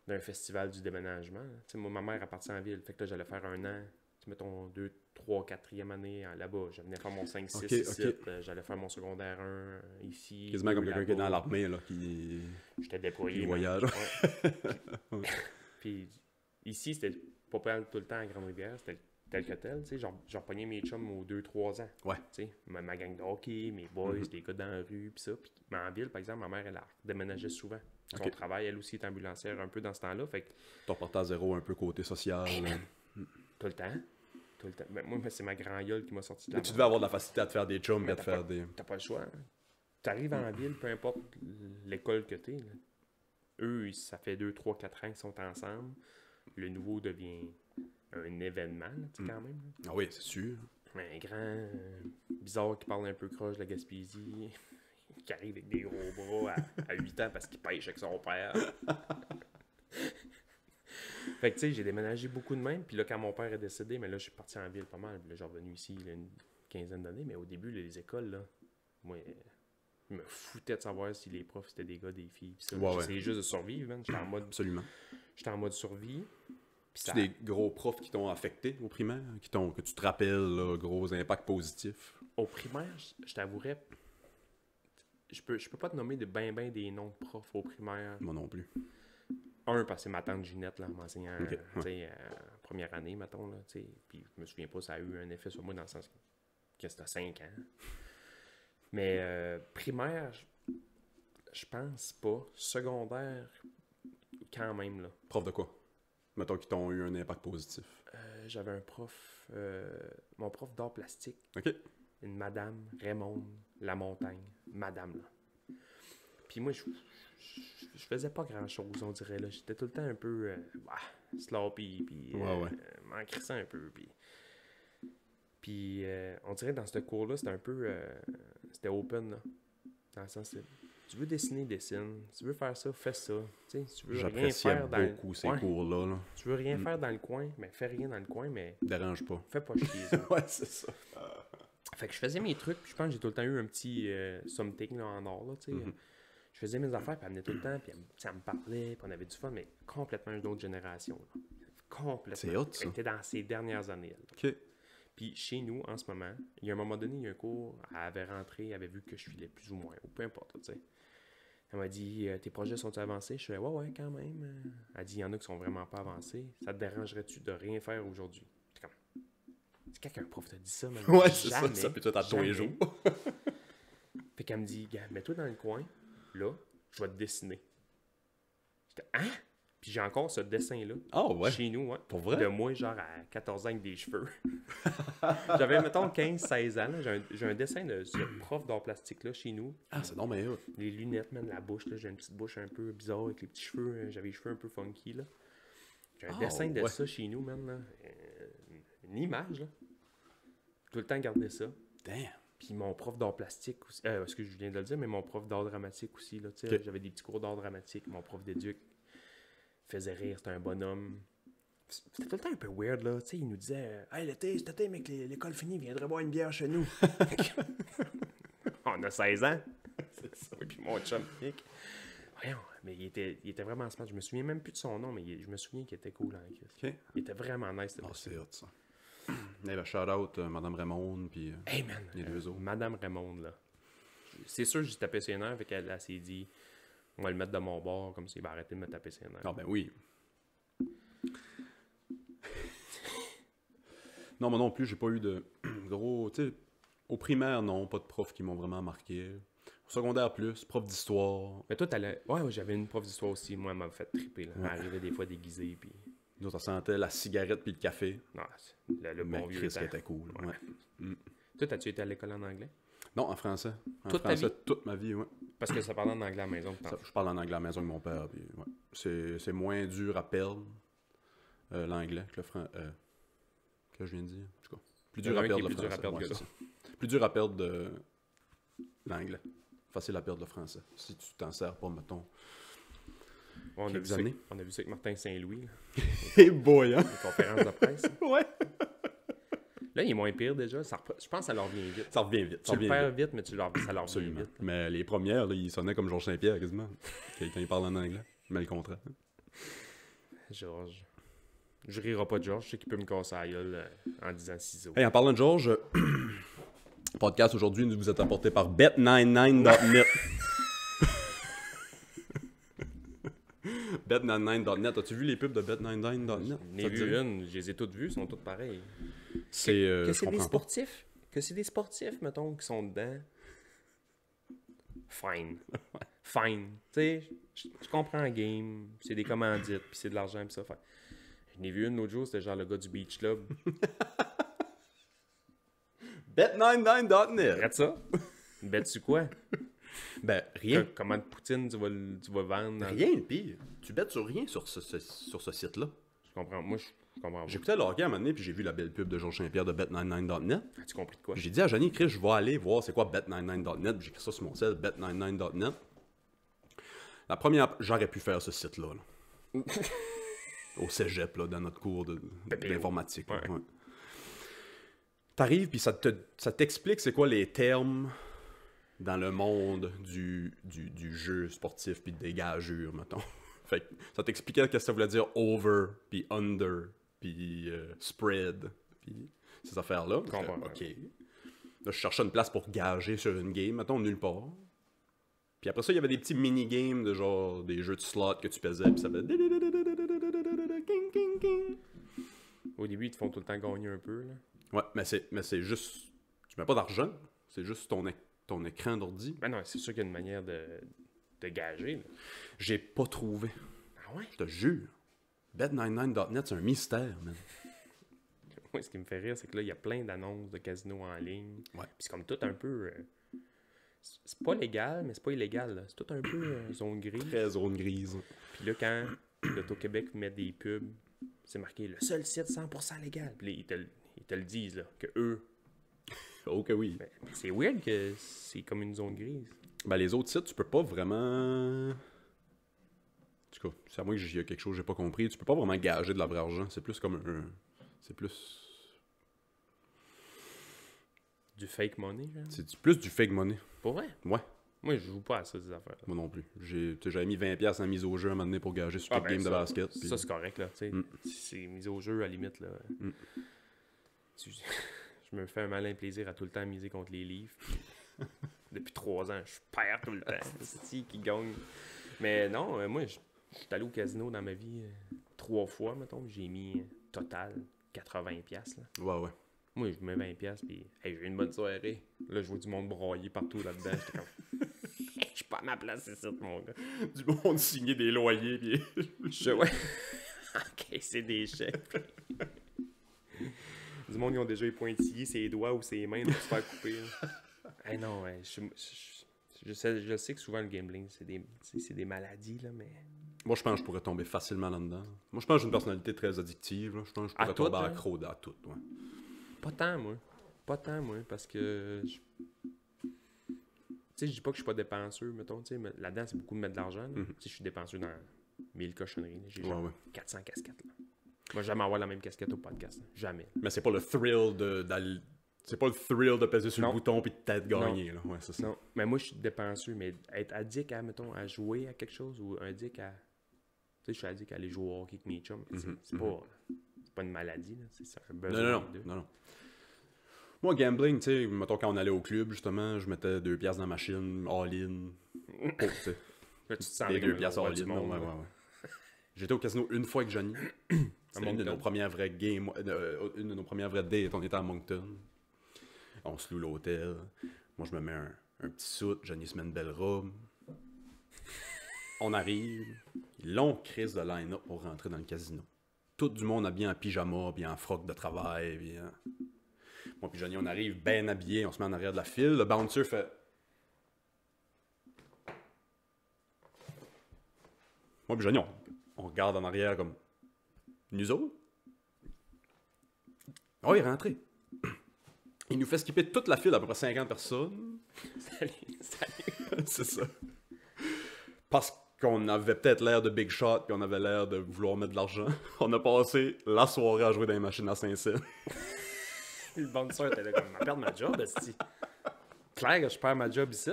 d'un festival du déménagement. Tu sais, moi, ma mère est partie en ville. Fait que là, j'allais faire 1 an. Tu sais, mettons 2, 3, 4e année là-bas. Je venais faire mon 5, 6 Ok, ici. ok. J'allais faire mon secondaire 1 ici. Quasiment 2 comme quelqu'un qui est dans là-bas. l'armée, là, qui J'étais déployé. qui man. voyage. Ouais. Puis ici, c'était pas mal tout le temps à Grande-Rivière. C'était tel que tel. Tu sais, j'ai repogné mes chums aux 2-3 ans. Ouais. Tu sais, ma gang de hockey, mes boys, Mhm. les gars dans la rue, puis ça. Puis, mais en ville, par exemple, ma mère, elle a déménageait souvent. Son Ok. travail, elle aussi, est ambulancière un peu dans ce temps-là. Fait que T'as reparti à zéro un peu côté social. tout le temps. Tout le temps. Mais moi, c'est ma grand-gueule qui m'a sorti de Mais la tu merde. devais avoir de la facilité à te faire des chums et Mais à te faire des. T'as pas le choix. Hein. T'arrives en ville, peu importe l'école que t'es. Là. Eux, ça fait 2, 3, 4 ans qu'ils sont ensemble. Le nouveau devient un événement, là, tu sais, quand même. Là. Ah oui, c'est sûr. Un grand, bizarre qui parle un peu croche de la Gaspésie, qui arrive avec des gros bras à 8 ans parce qu'il pêche avec son père. Fait que tu sais, j'ai déménagé beaucoup de même. Puis là, quand mon père est décédé, mais là, je suis parti en ville pas mal. Puis là, j'ai revenu ici il y a une quinzaine d'années. Mais au début, là, les écoles, là, moi, je me foutais de savoir si les profs c'était des gars, des filles. Puis ça, Ouais, j'essayais juste de survivre, man. Absolument. J'étais en mode survie. Puis C'est ça, des gros profs qui t'ont affecté au primaire, que tu te rappelles, là, gros impacts positifs. au primaire, je t'avouerais, je peux pas te nommer ben des noms de profs au primaire. Moi non plus. Un, parce que c'est ma tante Ginette, là, m'enseignant, Ok, ouais. tu sais, première année, mettons, là, tu sais. Puis je me souviens pas, ça a eu un effet sur moi dans le sens que c'était 5 ans. Mais primaire, je pense pas. Secondaire, quand même, là. Prof de quoi? Mettons qu'ils t'ont eu un impact positif. J'avais un prof, mon prof d'art plastique, OK. une madame Raymond Lamontagne, madame, là. Puis moi, je faisais pas grand-chose, on dirait, là. J'étais tout le temps un peu sloppy, puis Ouais. m'en crissant un peu, puis on dirait dans ce cours-là, c'était un peu, c'était open, là. Dans le sens, tu veux dessiner, dessine. Tu veux faire ça, fais ça. Tu sais, tu veux rien J'appréciais faire dans beaucoup le ces coin. cours-là. Là. Tu veux rien faire dans le coin, mais fais rien dans le coin, mais Dérange pas. fais pas chier. Ça. Ouais, c'est ça. Fait que je faisais mes trucs, puis je pense que j'ai tout le temps eu un petit something là, en or, là, tu sais. Mhm. Je faisais mes affaires, puis elle venait tout le temps, puis elle me parlait, puis on avait du fun, mais complètement une autre génération. Là. Complètement. C'est hot, ça. Elle était dans ses dernières années. Elle. OK. Puis chez nous, en ce moment, il y a un moment donné, il y a un cours, elle avait rentré, elle avait vu que je filais plus ou moins, ou peu importe, tu sais. Elle m'a dit, tes projets sont-ils avancés? Je fais, ouais, quand même. Elle dit, il y en a qui sont vraiment pas avancés. Ça te dérangerait-tu de rien faire aujourd'hui? J'étais comme, c'est quand qu'un prof t'a dit ça, même? Ouais, c'est ça. Jamais, Ça peut être à tous les jamais. jours. Fait qu'elle me dit, gars, mets-toi dans le coin, là, je vais te dessiner. J'étais, hein? Puis j'ai encore ce dessin-là. Ah ouais. Chez nous, ouais. Pour vrai? De moi, genre à 14 ans avec des cheveux. J'avais, mettons, 15-16 ans. Là. J'ai un dessin de ce prof d'art plastique là chez nous. Ah, c'est donc bien hot. Les lunettes, man, la bouche, là, j'ai une petite bouche un peu bizarre avec les petits cheveux. J'avais les cheveux un peu funky, là. J'ai un dessin de ouais. ça chez nous, man, là. Une image, là. Tout le temps garder ça. Damn. Puis mon prof d'art plastique aussi. Excuse, je viens de le dire, mais mon prof d'art dramatique aussi, là. Tu sais, Okay. j'avais des petits cours d'art dramatique. Mon prof d'éduc faisait rire, c'était un bonhomme. C'était tout le temps un peu weird, là. Tu sais, il nous disait hey, cet été, mec, l'école finie, viendrait boire une bière chez nous. On a 16 ans. C'est ça. Oui, puis mon chum, Nick. Voyons, mais il était vraiment smart. Je me souviens même plus de son nom, mais je me souviens qu'il était cool, hein, Chris. OK. Il était vraiment nice. Ah, c'est hot, ça. Eh ben, shout-out Madame Raymond, puis Hey, man, les deux autres. Madame Raymond, là. C'est sûr que j'ai tapé ses nerfs, fait qu'elle s'est dit on va le mettre de mon bord, comme ça, il va arrêter de me taper ses nerfs. Ah, ben oui. Non, moi non plus, j'ai pas eu de gros. Tu sais, au primaire, non, pas de profs qui m'ont vraiment marqué. Au secondaire, plus, prof d'histoire. Mais toi, t'allais. Ouais, j'avais une prof d'histoire aussi. Moi, elle m'a fait triper. Là. Elle Ouais. arrivait des fois déguisée. Puis... Nous, ça sentait la cigarette puis le café. Non, le Mais bon vieux Chris, temps. qui était cool. Ouais. Ouais. Toi, t'as-tu été à l'école en anglais? Non, en français. En Toute ta français, vie? toute ma vie, ouais. Parce que ça parlait en anglais à la maison. Je parle en anglais à la maison avec mon père, puis ouais. C'est moins dur à perdre, l'anglais, que le français. Que je viens de dire, en tout cas. Plus dur à perdre le français. Ouais, c'est ça. Plus dur à perdre l'anglais. Facile à perdre le français. Si tu t'en sers pas, mettons, On a, vu quelques ça, années. on a vu ça avec Martin Saint-Louis, là, Hey boy, hein? les conférences de presse. Ouais. Là, il est moins pire déjà. Je pense que ça leur vient vite. Ça revient vite. Tu le perds vite, mais ça leur vient Absolument. vite. Mais les premières, là, il sonnait comme Georges Saint-Pierre quasiment. Quand il parle en anglais. Mais le contraire. Georges. Je rirai pas de Georges. Je sais qu'il peut me casser la gueule en disant ciseaux. Hey, en parlant de Georges, le podcast aujourd'hui nous vous est apporté par bet99.net. Bet99.net. As-tu vu les pubs de bet99.net? J'en ai vu une, je les ai toutes vues, ils sont toutes pareilles. C'est. Que Je c'est des comprends pas. sportifs, que c'est des sportifs, mettons, qui sont dedans. Fine. Fine. Tu sais, je comprends la game, c'est des commandites, puis c'est de l'argent, puis ça. Fait. J'en ai vu une l'autre jour, c'était genre le gars du Beach Club. Bet99.net. Regarde ça. Bête-tu quoi? Ben, rien. Comment de poutine tu vas vendre? Rien de pire. Tu bêtes sur rien sur ce site-là. Je comprends. Moi, je comprends pas. J'écoutais le hockey à un moment donné, puis j'ai vu la belle pub de Georges Saint-Pierre de bet99.net. As-tu compris de quoi? Puis j'ai dit à Johnny, Chris, je vais aller voir c'est quoi bet99.net. Puis j'ai écrit ça sur mon site, bet99.net. La première, j'aurais pu faire ce site-là. Là. Au cégep, là, dans notre cours d'informatique. là, Ouais. ouais. T'arrives, puis ça t'explique c'est quoi les termes dans le monde du jeu sportif, puis des gagures, mettons. Fait que ça t'expliquait ce que ça voulait dire over, puis under, puis spread, puis ces affaires-là. Je comprends. OK. Là, je cherchais une place pour gager sur une game, mettons, nulle part. Puis après ça, il y avait des petits mini-games de genre des jeux de slots que tu pesais, puis ça fait... Au début, ils te font tout le temps gagner un peu. Là. Ouais, mais c'est juste... Tu mets pas d'argent, c'est juste ton écran d'ordi. Ben non, c'est sûr qu'il y a une manière de gager. Là. J'ai pas trouvé. Ah ouais? Je te jure. Bet99.net, c'est un mystère, man. Oui, ce qui me fait rire, c'est que là, il y a plein d'annonces de casinos en ligne. Ouais. Puis c'est comme tout un peu... c'est pas légal, mais c'est pas illégal. Là. C'est tout un peu zone grise. Très zone grise. Puis là, quand l'Auto-Québec met des pubs, c'est marqué « Le seul site 100% légal ». Puis là, ils te le disent, là, que eux... Oh que oui. Mais c'est weird que c'est comme une zone grise. Ben, les autres sites, tu peux pas vraiment... En tout cas, c'est à moi que il y a quelque chose que j'ai pas compris. Tu peux pas vraiment gager de la vraie argent. C'est plus comme un... C'est plus... Du fake money, genre. C'est plus du fake money. Pour vrai? Ouais, Moi, je joue pas à ça, ces affaires. moi non plus. J'avais mis 20$ en mise au jeu à un moment donné pour gager sur quelques games de basket. Puis... Ça, c'est correct, là. Tu sais, si c'est mis au jeu, à la limite, là. Je me fais un malin plaisir à tout le temps miser contre les livres. Depuis 3 ans, je perds tout le temps. C'est qui gagne. Mais non, moi, je suis allé au casino dans ma vie 3 fois, mettons. J'ai mis total 80$. Là. Ouais. Moi, je mets 20$, puis hey, j'ai eu une bonne soirée. Là, je vois du monde broyer partout là-dedans. J'étais comme, je suis pas à ma place ici, mon gars. Du monde signer des loyers, puis... Ouais. Ok, c'est des chèques. Du monde, ils ont déjà épointillé ses doigts ou ses mains pour se faire couper. Hey, non, ouais, je sais que souvent le gambling, c'est des maladies, là, mais... Moi, je pense que je pourrais tomber facilement là-dedans. Moi, je pense que j'ai une personnalité très addictive. Là. Je pense que je pourrais tomber hein? accro à tout. Ouais. Pas tant, moi, parce que... Tu sais, je dis pas que je suis pas dépenseux, mettons, tu sais, mais là-dedans, c'est beaucoup de mettre de l'argent. Tu sais, je suis dépenseux dans 1000 cochonneries. Là. J'ai genre 400 casquettes, là. Moi, jamais avoir la même casquette au podcast, là. Jamais. Mais c'est pas le thrill c'est pas le thrill de peser sur le bouton puis de peut-être gagner. Là. Ouais, c'est ça. Non, mais moi, je suis dépenseux, mais être addict à, mettons, à jouer à quelque chose ou addict à... Tu sais, je suis addict à aller jouer au hockey avec mes chums. C'est pas une maladie, là. C'est un besoin. Non. Moi, gambling, tu sais, mettons quand on allait au club, justement, je mettais 2$ dans la machine, all-in. Oh, tu sais. Là, tu te sens Des 2$ all-in. all-in. Ouais. J'étais au casino une fois avec Johnny. C'était une de nos premières vraies games, une de nos premières vraies dates. On était à Moncton. On se loue l'hôtel. Moi, je me mets un petit soute. Johnny se met une belle robe. On arrive. Long crise de line-up pour rentrer dans le casino. Tout du monde habillé en pyjama, bien en froc de travail. Bien... Moi puis Johnny, on arrive bien habillés, on se met en arrière de la file. Le bouncer fait... Moi puis Johnny, on regarde en arrière comme... Nous autres? Oh, il est rentré. Il nous fait skipper toute la file, à peu près 50 personnes. Salut. C'est ça. Parce qu'on avait peut-être l'air de big shot, puis on avait l'air de vouloir mettre de l'argent. On a passé la soirée à jouer dans les machines à Saint-Cyr. Le bouncer était là comme, je vais perdre ma job, esti. Claire que je perds ma job ici.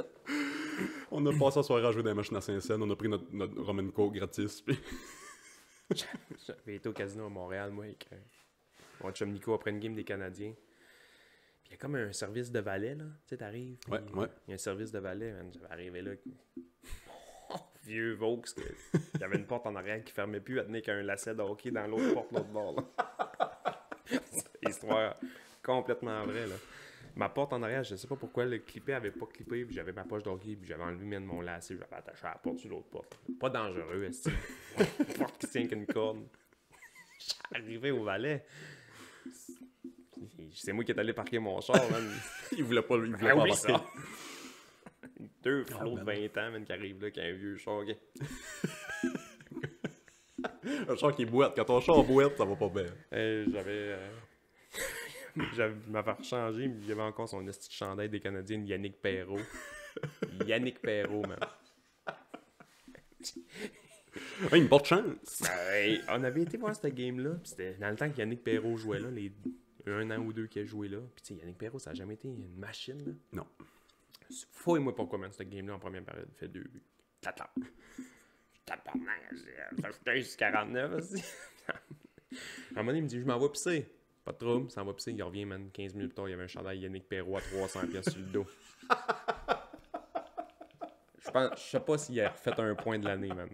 On a passé la soirée à jouer dans les machines à Saint-Cyr. On a pris notre rum and coke gratis. Puis... J'avais été au casino à Montréal, moi, avec mon chum Nico après une game des Canadiens. Puis il y a comme un service de valet, là. Tu sais, t'arrives. Ouais. Il y a un service de valet, man. J'avais arrivé là. Vieux Vaux, il y avait une porte en arrière qui fermait plus, elle tenait qu'un lacet de hockey dans l'autre porte, l'autre bord, là. C'est histoire complètement vraie, là. Ma porte en arrière, je sais pas pourquoi le clipper avait pas clippé, puis j'avais ma poche de hockey, puis j'avais enlevé mon lacet, j'avais attaché à la porte sur l'autre porte. Pas dangereux, est-ce une porte qui tient qu'une corde. J'arrivais au valet. C'est moi qui est allé parquer mon char, man. Il voulait pas Oui, embarquer. ça. Deux flots de 20 ans, man, qui arrivent là, qui a un vieux char. Okay. Un char qui boite. Quand ton char boite, ça va pas bien. J'avais m'avais rechangé, mais il y avait encore son esti de chandail des Canadiens de Yannick Perrault. Yannick Perrault, man. Ouais, une porte chance. Ben, on avait été voir cette game-là, pis c'était dans le temps que Yannick Perrault jouait là, les 1 an ou 2 qu'il a joué là. Puis tu sais, Yannick Perrault, ça a jamais été une machine, là. Non. Fouille-moi pourquoi, man, cette game-là, en première période, il fait 2 buts. Tata. Tabarnak, j'ai 49 aussi. À un moment donné, il me dit, je m'en vais pisser. Pas de trouble, ça en va pisser. Il revient, man, 15 minutes plus tard, il y avait un chandail Yannick Perrault à 300 pièces sur le dos. Je sais pas s'il a refait un point de l'année, man.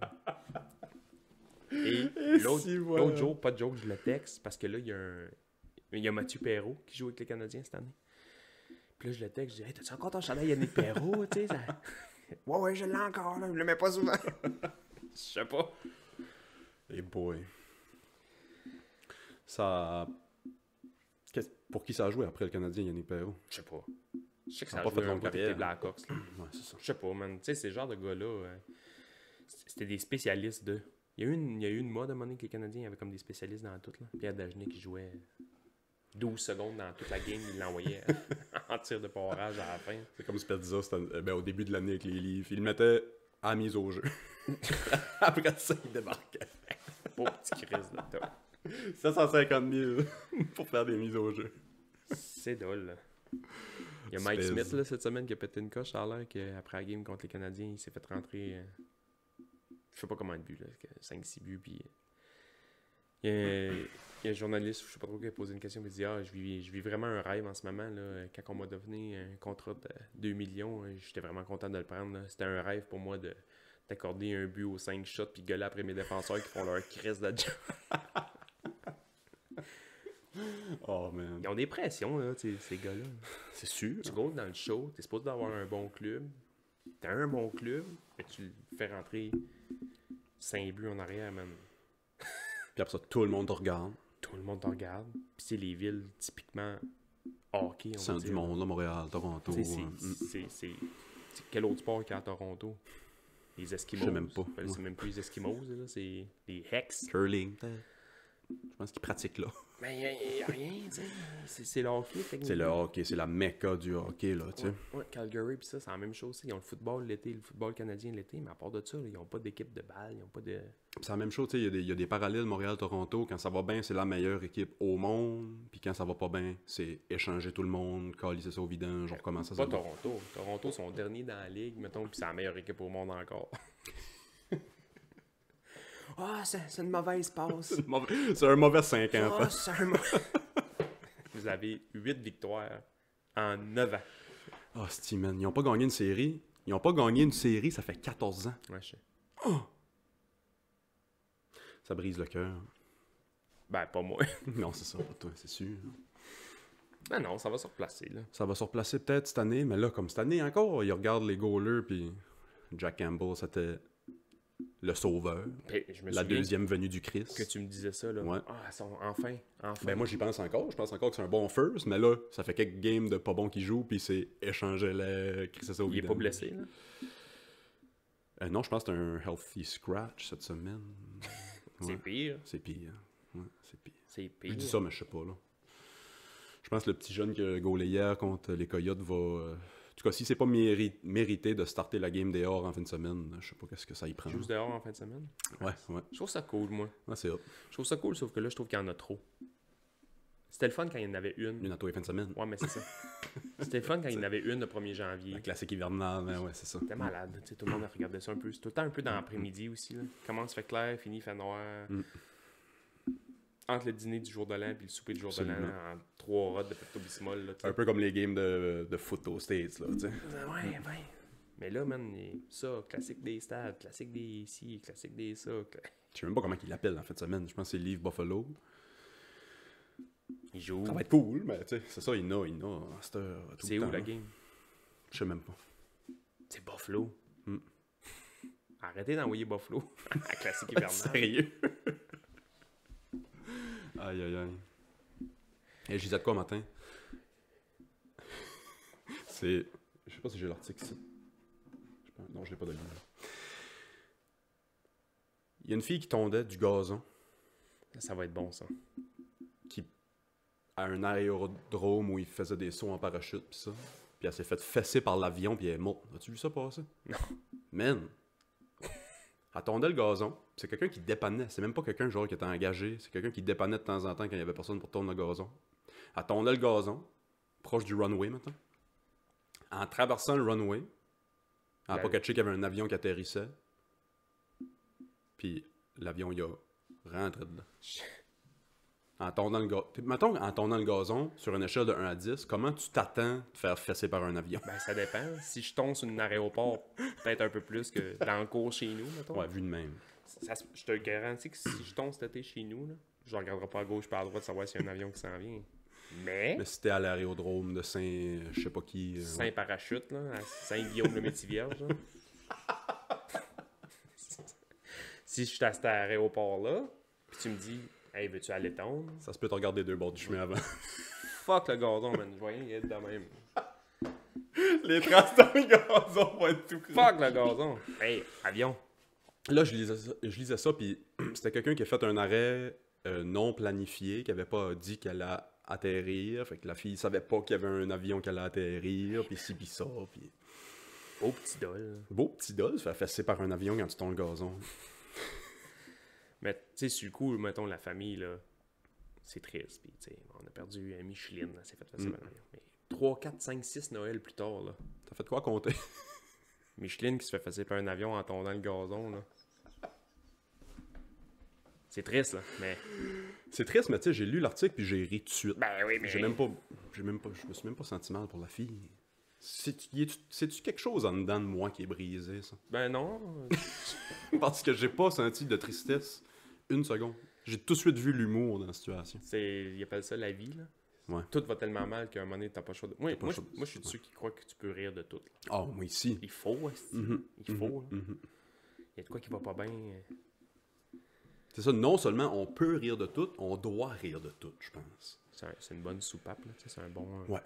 Et l'autre jour, pas de joke, je le texte parce que là, il y a Mathieu Perrault qui joue avec les Canadiens cette année. Puis là, je le texte, je dis, hey, t'as-tu encore ton chandail Yannick Perrault, tu sais? Ça... Ouais, je l'ai encore, là, je le mets pas souvent. Je sais pas. Hey boy. Ça. Pour qui ça a joué après le Canadien, Yannick Perrault? Je sais pas. Je sais que Ça ça a a pas joué fait un longue bout avec les carrière. Blackhawks, là. Ouais, c'est ça. Je sais pas, man. Tu sais, ces genres de gars-là, c'était des spécialistes de... Il y a eu une mode à un moment donné que les Canadiens, il y avait comme des spécialistes dans tout, là. Pierre Dagenet qui jouait 12 secondes dans toute la game, il l'envoyait en tir de barrage à la fin. C'est comme Spezza, au début de l'année avec les livres. Il le mettait à mise au jeu. Après ça, il débarquait. Pauvre petit Chris de top. 750 000 pour faire des mises au jeu. C'est drôle, là. Il y a Mike Spez. Smith, là, cette semaine, qui a pété une coche. Ça a l'air qu'après la game contre les Canadiens, il s'est fait rentrer... je sais pas comment de buts, là. 5-6 buts, puis... Il y a un journaliste, je sais pas trop qui a posé une question, mais il dit je vis vraiment un rêve en ce moment. Là. Quand on m'a donné un contrat de 2 millions, j'étais vraiment content de le prendre. Là. C'était un rêve pour moi d'accorder un but aux 5 shots puis gueuler après mes défenseurs qui font leur crise de job. Oh man. Ils ont des pressions, là, ces gars-là. C'est sûr. Tu goals dans le show, t'es supposé d'avoir un bon club. T'as un bon club, mais tu le fais rentrer 5 buts en arrière, man. Puis après ça, tout le monde te regarde. Tout le monde te regarde. Puis c'est les villes typiquement hockey, on va Centre dire. du monde, là, Montréal, Toronto. C'est quel autre sport qu'il y a à Toronto? Les Eskimos. Je sais même pas. C'est même plus les Eskimos, là, c'est les Hex. Curling. Je pense qu'ils pratiquent là. Mais il n'y a rien, tu sais. C'est le hockey, techniquement. C'est le hockey, c'est la mecca du hockey, là, tu sais. Ouais, Calgary, puis ça, c'est la même chose. Ils ont le football l'été, le football canadien l'été, mais à part de ça, là, ils n'ont pas d'équipe de balle, ils n'ont pas de... Puis c'est la même chose, tu sais, il y a des parallèles Montréal-Toronto. Quand ça va bien, c'est la meilleure équipe au monde. Puis quand ça va pas bien, c'est échanger tout le monde, calisser ça au vidange, on recommence à Pas ça. Toronto. Toronto sont derniers dans la ligue, mettons, puis c'est la meilleure équipe au monde encore. C'est une mauvaise passe. C'est un mauvais 50 ans. C'est un Vous avez 8 victoires en 9 ans. Oh, Steven, ils ont pas gagné une série. Ils ont pas gagné une série, ça fait 14 ans. Ouais, je sais. Ça brise le cœur. Ben, pas moi. Non, c'est ça, pas toi, c'est sûr. Ben non, ça va se replacer, là. Ça va se replacer peut-être cette année, mais là, comme cette année encore, ils regardent les goalers, puis Jack Campbell, c'était le Sauveur, Puis, je me la souviens deuxième venue du Christ. que tu me disais ça, là. Ouais. Ah, enfin. Ben moi j'y pense encore, je pense encore que c'est un bon first, mais là, ça fait quelques games de pas bon qui jouent, puis c'est échanger les Chris au Il est vidange. pas blessé, là. Non, je pense que c'est un healthy scratch cette semaine. C'est Ouais. pire. C'est pire. Ouais, c'est pire. C'est Je pire. dis ça, mais je sais pas, là. Je pense que le petit jeune qui a gaulé hier contre les Coyotes va... En tout cas, si c'est pas mérité de starter la game dehors en fin de semaine, je sais pas qu'est-ce que ça y prend. Juste dehors en fin de semaine. Ouais. Je trouve ça cool, moi. Ouais, c'est hot. Je trouve ça cool, sauf que là, je trouve qu'il y en a trop. C'était le fun quand il y en avait une. Une à tous les fins de semaine. Ouais, mais c'est ça. C'était le fun quand il y en avait une le 1er janvier. La classique hivernale, mais ouais, c'est ça. C'était malade. Tu sais, tout le monde a regardé ça un peu. C'est tout le temps un peu dans l'après-midi aussi. Là. Commence, fait clair, finit, fait noir. Entre le dîner du jour de l'an et le souper du jour de l'an, Absolument. en 3 rods de Pepto-Bismol. Là, tu sais. Un peu comme les games de foot aux States, là, tu sais. Ouais. Mais là, man, ça, classique des stades, classique des ci, classique des ça. Je sais même pas comment il l'appelle en fin de semaine. Je pense que c'est Leave Buffalo. Il joue. Ça va être cool, mais tu sais, c'est ça, il y en a à cette heure, tout C'est le où temps, la là. game? Je sais même pas. C'est Buffalo. Hmm. Arrêtez d'envoyer Buffalo à classique hivernal. Sérieux? Aïe. Et je disais de quoi matin? C'est... Je sais pas si j'ai l'article ici. Non, je l'ai pas de livre. Il y a une fille qui tondait du gazon Ça va être bon, ça. à un aérodrome où il faisait des sauts en parachute pis ça. Puis elle s'est fait fesser par l'avion puis elle est morte. As-tu vu ça passer? Non. Man! Elle tondait le gazon. C'est quelqu'un qui dépannait. C'est même pas quelqu'un genre qui était engagé. C'est quelqu'un qui dépannait de temps en temps quand il y avait personne pour tourner le gazon. Elle tondait le gazon, proche du runway maintenant. En traversant le runway, elle n'a pas catché qu'il y avait un avion qui atterrissait. Puis l'avion, il a rentré dedans. En tondant le gazon. Mettons, en tondant le gazon, sur une échelle de 1 à 10, comment tu t'attends de faire fesser par un avion? Ben, ça dépend. Si je tombe sur un aéroport, peut-être un peu plus que dans le cours chez nous, mettons. Ouais, vu de même. Je te garantis que si je tombe cet été chez nous, là, je regarderai pas à gauche pas à droite savoir s'il y a un avion qui s'en vient. Mais Mais si t'es à l'aérodrome de Saint... je sais pas qui... Saint-Parachute, là, à Saint-Guillaume-le-Métivier, là. Si je suis à cet aéroport-là, puis tu me dis, hey, veux-tu aller tondre? Ça se peut te regarder deux bords du chemin avant. Fuck le gazon, man. Je vois rien y être de même. Les traces dans le gazon vont être tout Fuck le gazon. Hey, avion. Là, je lisais ça, puis c'était quelqu'un qui a fait un arrêt non planifié, qui avait pas dit qu'elle allait atterrir. Fait que la fille savait pas qu'il y avait un avion qui allait atterrir, puis ci, puis ça, puis... Beau petit dol. Beau petit dol, se faire fesser par un avion quand tu tombes le gazon. Mais, tu sais, sur le coup, mettons, la famille, là, c'est triste. Puis, tu sais, on a perdu Micheline, elle s'est fait passer par l'avion. Mais 3, 4, 5, 6 Noël plus tard, là. T'as fait quoi compter? Micheline qui se fait passer par un avion en tombant le gazon, là. C'est triste, là, mais... C'est triste, mais tu sais, j'ai lu l'article, puis j'ai ri tout de suite. Ben oui, mais... Je me suis même pas senti mal pour la fille. C'est-tu quelque chose en dedans de moi qui est brisé, ça? Ben non. Parce que j'ai pas senti de tristesse une seconde. J'ai tout de suite vu l'humour dans la situation. Ils appellent ça la vie, là. Ouais. Tout va tellement mal qu'à un moment donné, t'as pas le choix de... Moi, T'as pas le choix de- je suis de ceux qui croient que tu peux rire de tout. Là. Ah, moi ici. Il faut, esti. Il faut, là. Il y a de quoi qui va pas bien. C'est ça, non seulement on peut rire de tout, on doit rire de tout, je pense. C'est une bonne soupape, là. Tu sais, c'est un bon... Ouais.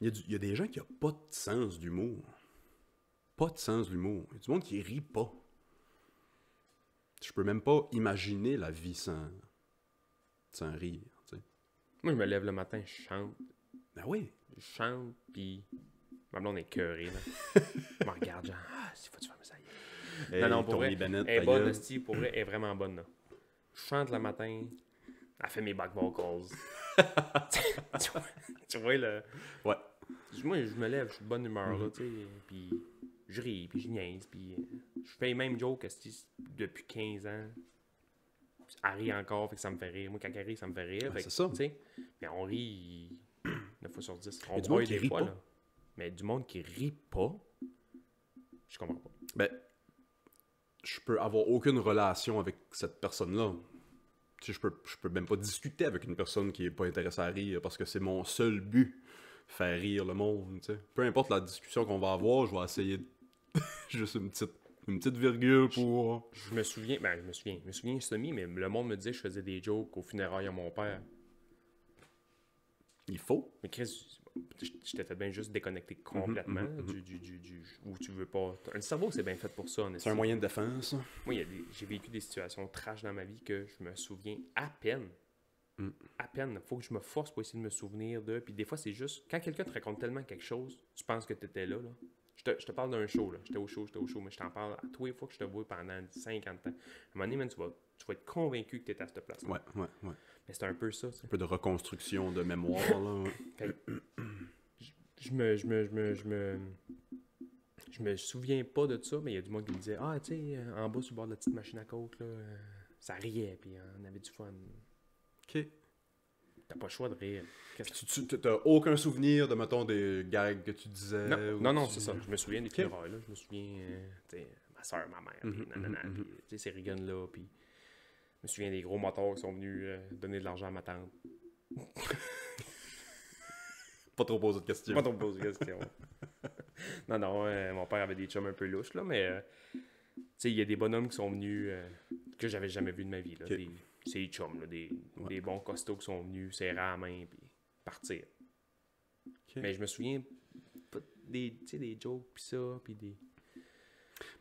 Il y a des gens qui n'ont pas de sens d'humour. Pas de sens de l'humour. Il y a du monde qui rit pas. Je peux même pas imaginer la vie sans rire, tu sais. Moi, je me lève le matin, je chante. Ben oui. Je chante, puis ma blonde est écœurée, là. Je me regarde, genre, ah, s'il faut que tu fasses ça. Hey, Non, pour Tony vrai, Bennett, elle est ta bonne, gueule. hostie, pour vrai, elle est vraiment bonne, là. Je chante le matin, elle fait mes back vocals. tu vois, là. Ouais. Moi, je me lève, je suis de bonne humeur, là, tu sais, puis je ris, puis je niaise, puis je fais les mêmes jokes, hostie, depuis 15 ans. Elle rit encore, fait que ça me fait rire. Moi, quand elle rit, ça me fait rire. Fait que, c'est ça. tu sais, mais on rit 9 fois sur 10. On y a du monde braille qui des rit fois, pas. là. Mais du monde qui rit pas, je comprends pas. Ben, je peux avoir aucune relation avec cette personne-là. Tu sais, je peux même pas discuter avec une personne qui est pas intéressée à rire parce que c'est mon seul but, faire rire le monde, tu sais. Peu importe la discussion qu'on va avoir, je vais essayer de... juste une petite Une petite virgule pour... Je me souviens semi, mais le monde me disait que je faisais des jokes au funérailles à mon père. Il faut. Mais Chris, je t'ai fait bien juste déconnecter complètement où tu veux pas. Un cerveau, c'est bien fait pour ça, C'est un moyen de défense. Moi, j'ai vécu des situations trash dans ma vie que je me souviens à peine. À peine. Faut que je me force pour essayer de me souvenir de. Puis des fois, c'est juste. Quand quelqu'un te raconte tellement quelque chose, tu penses que tu étais là. Je te parle d'un show, là. J'étais au show, mais je t'en parle à tous les fois que je te vois pendant 50 ans. À un moment donné, man, tu vas être convaincu que tu étais à cette place-là. Ouais. Mais c'est un peu ça, tu sais. Un peu de reconstruction de mémoire, là. Fait que je me souviens pas de ça, mais il y a du monde qui me disait ah, tu sais, en bas sur le bord de la petite machine à coke, là, ça riait, puis on avait du fun. OK. T'as pas le choix de rire. Tu t'as aucun souvenir de, mettons, des gags que tu disais? Non, c'est ça. Je me souviens des funérailles, là. Je me souviens, tu sais, ma soeur, ma mère, puis nanana, puis, tu sais, ces rigones-là, puis je me souviens des gros motards qui sont venus donner de l'argent à ma tante. Pas trop poser de questions. Pas trop poser de questions. Non, mon père avait des chums un peu louches, là, mais tu sais, il y a des bonhommes qui sont venus que j'avais jamais vus de ma vie, là. Okay. C'est des chums, là, des bons costauds qui sont venus serrer à la main puis partir. Okay. Mais je me souviens pas des jokes pis ça, pis des...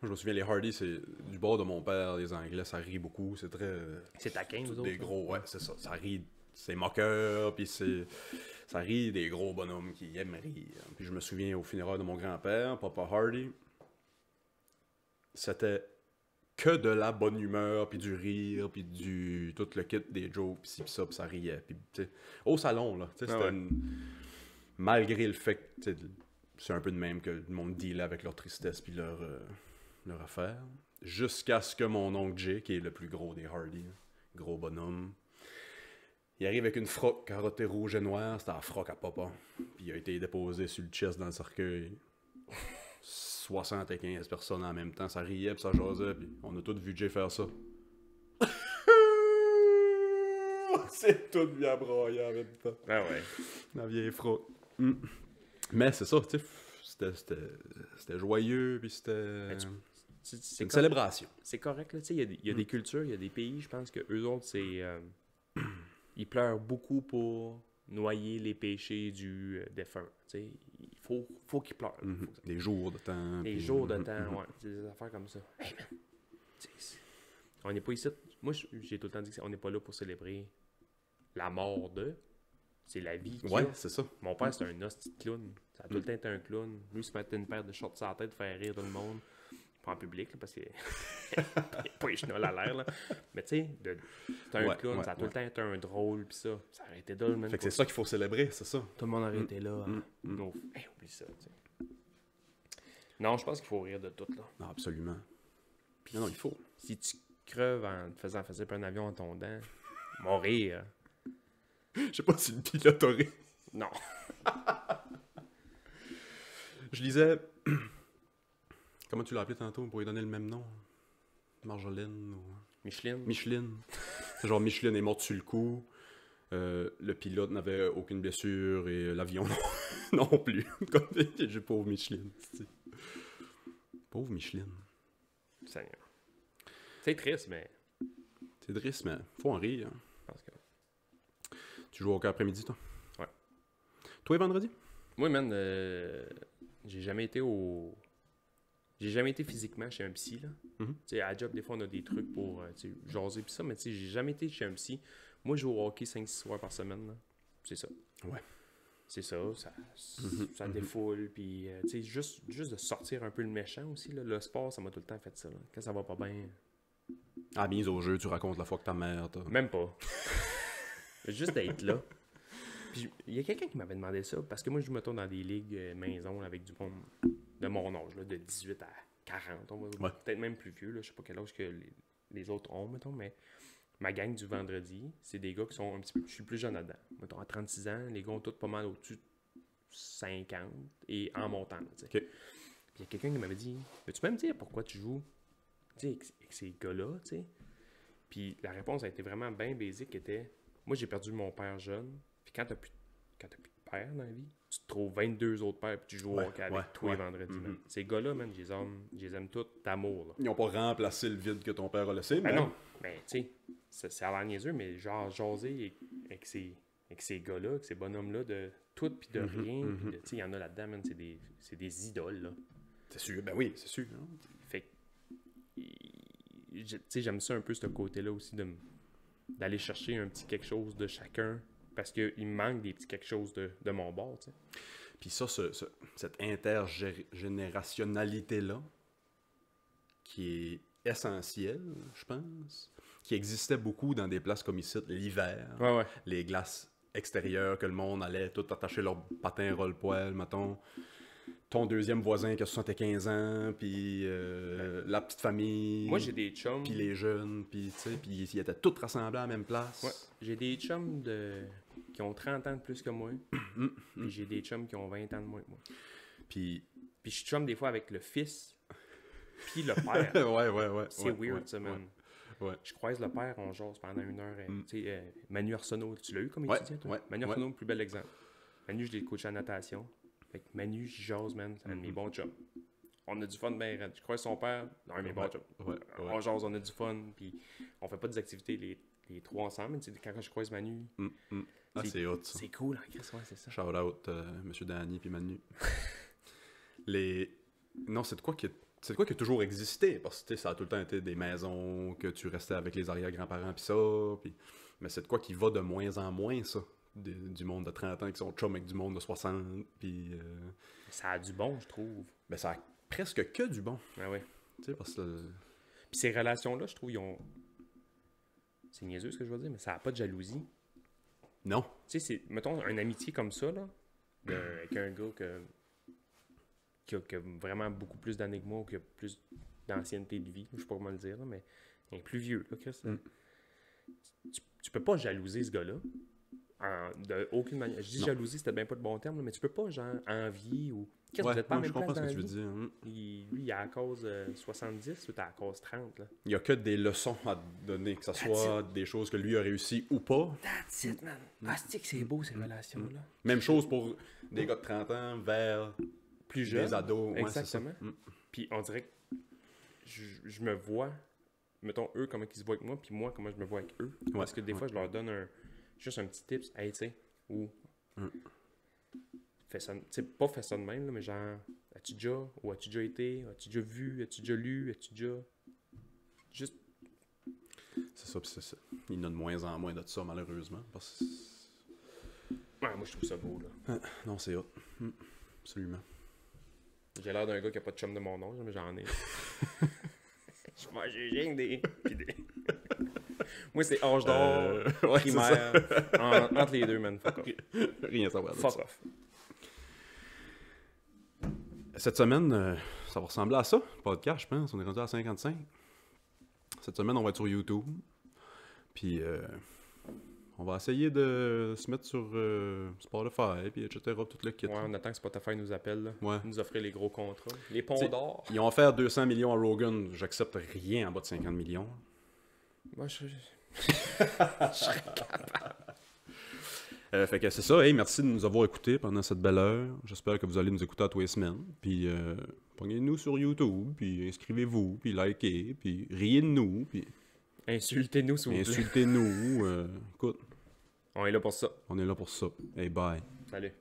Moi, je me souviens, les Hardy, c'est du bord de mon père, les Anglais, ça rit beaucoup, c'est très... C'est taquin, vous autres? Des gros, ouais, c'est ça, ça rit, c'est moqueur, puis ça rit des gros bonhommes qui aiment rire. Puis je me souviens, au funérailles de mon grand-père, Papa Hardy, c'était que de la bonne humeur, puis du rire, puis tout le kit des jokes, puis ci, puis ça, puis ça riait. Puis, au salon, là, c'était malgré le fait que c'est un peu de même que le monde dealait avec leur tristesse, puis leur affaire. Jusqu'à ce que mon oncle Jay, qui est le plus gros des Hardy, gros bonhomme, il arrive avec une froque carottée rouge et noire, c'était la froque à papa. Puis il a été déposé sur le chest dans le cercueil. 75 personnes en même temps, ça riait puis ça jasait, puis on a tous vu Jay faire ça. C'est tout bien broyé en même temps. Ah ouais. La vieille froque. Mais c'est ça, tu sais, c'était joyeux, puis c'était... C'est une célébration. C'est correct, là, tu sais, il y a des cultures, il y a des pays, je pense que eux autres, c'est... ils pleurent beaucoup pour noyer les péchés du défunt, tu sais. Il faut qu'ils pleurent. Des jours de temps. Des jours de temps, ouais. C'est des affaires comme ça. Hey, man! On n'est pas ici... Moi, j'ai tout le temps dit qu'on n'est pas là pour célébrer la mort de... C'est la vie qu'il ouais, a. c'est ça. Mon père, c'est un hostie de clown. Ça a tout le temps été un clown. Lui, il se mettait une paire de shorts sur la tête, faire rire tout le monde. Pas en public, là, parce qu'il n'y a pas les chenolles à l'air. Là. Mais tu sais, c'est un clown. Ça a tout le temps été un drôle. Puis ça a arrêté là. Fait que c'est ça qu'il faut célébrer, c'est ça. Tout le monde aurait été là. Non, oublie ça. T'sais. Non, je pense qu'il faut rire de tout. Là. Non, absolument. Puis non, il faut. Si tu creves en te faisant faire un avion en tondant, mon rire. Je sais pas si le pilote aurait. Non. Je lisais. Comment tu l'as appelé tantôt pour lui donner le même nom? Marjolaine ou... Micheline. C'est genre Micheline est morte sur le coup. Le pilote n'avait aucune blessure et l'avion non plus. Comme j'ai pauvre Micheline. Pauvre Micheline. Seigneur. C'est triste, mais. C'est triste, mais faut en rire. Je pense que... Tu joues au hockey après-midi, toi? Ouais. Toi, et vendredi? Moi, man, j'ai jamais été J'ai jamais été physiquement chez un psy, là. Tu sais, à la job, des fois, on a des trucs pour jaser pis ça, mais tu sais, j'ai jamais été chez un psy. Moi, je joue au hockey 5-6 soirs par semaine, là. C'est ça. Ouais. C'est ça, ça défoule, puis tu sais, juste de sortir un peu le méchant aussi, là. Le sport, ça m'a tout le temps fait ça, là. Quand ça va pas bien... À la mise au jeu, tu racontes la fois que ta mère t'a... Même pas. Juste d'être là. Puis il y a quelqu'un qui m'avait demandé ça, parce que moi, je me tourne dans des ligues maison avec du monde de mon âge, là, de 18 à 40, peut-être même plus vieux, là, je sais pas quel âge que les autres ont, mettons, mais ma gang du vendredi, c'est des gars qui sont un petit peu... Je suis plus jeune là-dedans. Mettons, à 36 ans, les gars ont tous pas mal au-dessus de 50 et en montant, tu sais. Okay. Puis il y a quelqu'un qui m'avait dit, peux-tu même dire pourquoi tu joues, tu sais, avec ces gars-là, tu sais? Puis la réponse a été vraiment bien basique, qui était, moi, j'ai perdu mon père jeune, puis quand t'as plus de père dans la vie, tu te trouves 22 autres pères, puis tu joues au hockey avec tous les vendredis, man. Ces gars-là, man, je les aime tous d'amour, là. Ils n'ont pas remplacé le vide que ton père a laissé, mais... Ben non, mais tu sais, c'est à l'air niaiseux, mais genre jaser avec ces gars-là, avec ces bonhommes-là, de tout puis de rien, tu sais, il y en a là-dedans, man, c'est des idoles, là. C'est sûr, ben oui, c'est sûr. Hein? Fait que, tu sais, j'aime ça un peu, ce côté-là aussi, d'aller chercher un petit quelque chose de chacun, parce qu'il me manque des petits quelque chose de mon bord, tu sais. Puis ça, cette intergénérationnalité-là, qui est essentielle, je pense, qui existait beaucoup dans des places comme ici, l'hiver, Ouais. les glaces extérieures, que le monde allait tout attacher leur patin rolle-poil, mettons. Ton deuxième voisin qui a 75 ans, puis la petite famille. Moi, j'ai des chums. Puis les jeunes, puis tu sais, puis ils étaient tous rassemblés à la même place. Ouais. J'ai des chums qui ont 30 ans de plus que moi. Puis j'ai des chums qui ont 20 ans de moins que moi. Puis je suis chum des fois avec le fils, puis le père. ouais. C'est weird, ça, man. Ouais. Je croise le père, on jase pendant 1 heure. Tu sais, Manu Arsenault, tu l'as eu comme étudiant, toi? Ouais. Manu Arsenault, le plus bel exemple. Manu, je l'ai coaché en natation. Fait que Manu, je jase, man, c'est un de mes bons chums. On a du fun, ben raide. Je croise son père, un de mes bons chums. On jase, on a du fun, puis on fait pas des activités les trois ensemble, mais quand je croise Manu... Ah, c'est hot, ça. C'est cool, hein, Chris, ouais, c'est ça. Shout out, Monsieur Danny puis Manu. Non, c'est de quoi qui a toujours existé, parce que ça a tout le temps été des maisons que tu restais avec les arrière-grands-parents puis ça, mais c'est de quoi qui va de moins en moins, ça. Du monde de 30 ans qui sont chum avec du monde de 60, puis... Ça a du bon, je trouve. Ben, ça a presque que du bon. Ah ouais. Tu sais, parce que... Puis ces relations-là, je trouve, ils ont... C'est niaiseux ce que je veux dire, mais ça n'a pas de jalousie. Non. Tu sais, c'est, mettons, une amitié comme ça, là, avec un gars qui a vraiment beaucoup plus d'années que moi, ou qui a plus d'ancienneté de vie, je sais pas comment le dire, là, mais il est plus vieux, là, Chris. Tu peux pas jalouser ce gars-là. De aucune manière. Je dis jalousie, c'était bien pas le bon terme, là, mais tu peux pas, genre, envier ou... Qu'est-ce que vous êtes pas à la même place dans la vie? Je comprends ce que tu veux dire. Lui, il a à cause 70 ou t'as à cause 30, là. Il y a que des leçons à te donner, que ce soit des choses que lui a réussi ou pas. That's it, man. C'est beau, ces relations-là. Même chose pour des gars de 30 ans vers plus jeunes. Des ados. Exactement. Ouais, puis on dirait que je me vois, mettons, eux, comment ils se voient avec moi, puis moi, comment je me vois avec eux. Parce que des fois, je leur donne juste un petit tips. Hey, tu sais, ou... Fais ça, pas fait ça de même, là, mais genre, as-tu déjà été, as-tu déjà vu, as-tu déjà lu, as-tu déjà... Juste... C'est ça, pis c'est ça. Il y en a de moins en moins de ça, malheureusement, parce que... Ouais, moi, je trouve ça beau, là. Non, c'est hot. Absolument. J'ai l'air d'un gars qui a pas de chum de mon âge, mais j'en ai. J'ai rien des... Moi, c'est âge d'or, primaire, entre les deux, man. Fuck off. Rien à savoir. Fuck off. Cette semaine, ça va ressembler à ça, le podcast, je pense. On est rendu à 55. Cette semaine, on va être sur YouTube. Puis, on va essayer de se mettre sur Spotify, puis etc., tout le kit. Ouais, on attend que Spotify nous appelle, là. Ouais. Nous offrir les gros contrats. Les ponts d'or. Ils ont offert 200 millions à Rogan. J'accepte rien en bas de 50 millions. Moi, je serais capable. Fait que c'est ça. Hey, merci de nous avoir écoutés pendant cette belle heure. J'espère que vous allez nous écouter à tous les semaines. Puis, pognez-nous sur YouTube, puis inscrivez-vous, puis likez, puis riez de nous, puis... Insultez-nous, s'il vous plaît. Insultez-nous. Écoute. On est là pour ça. On est là pour ça. Hey, bye. Salut.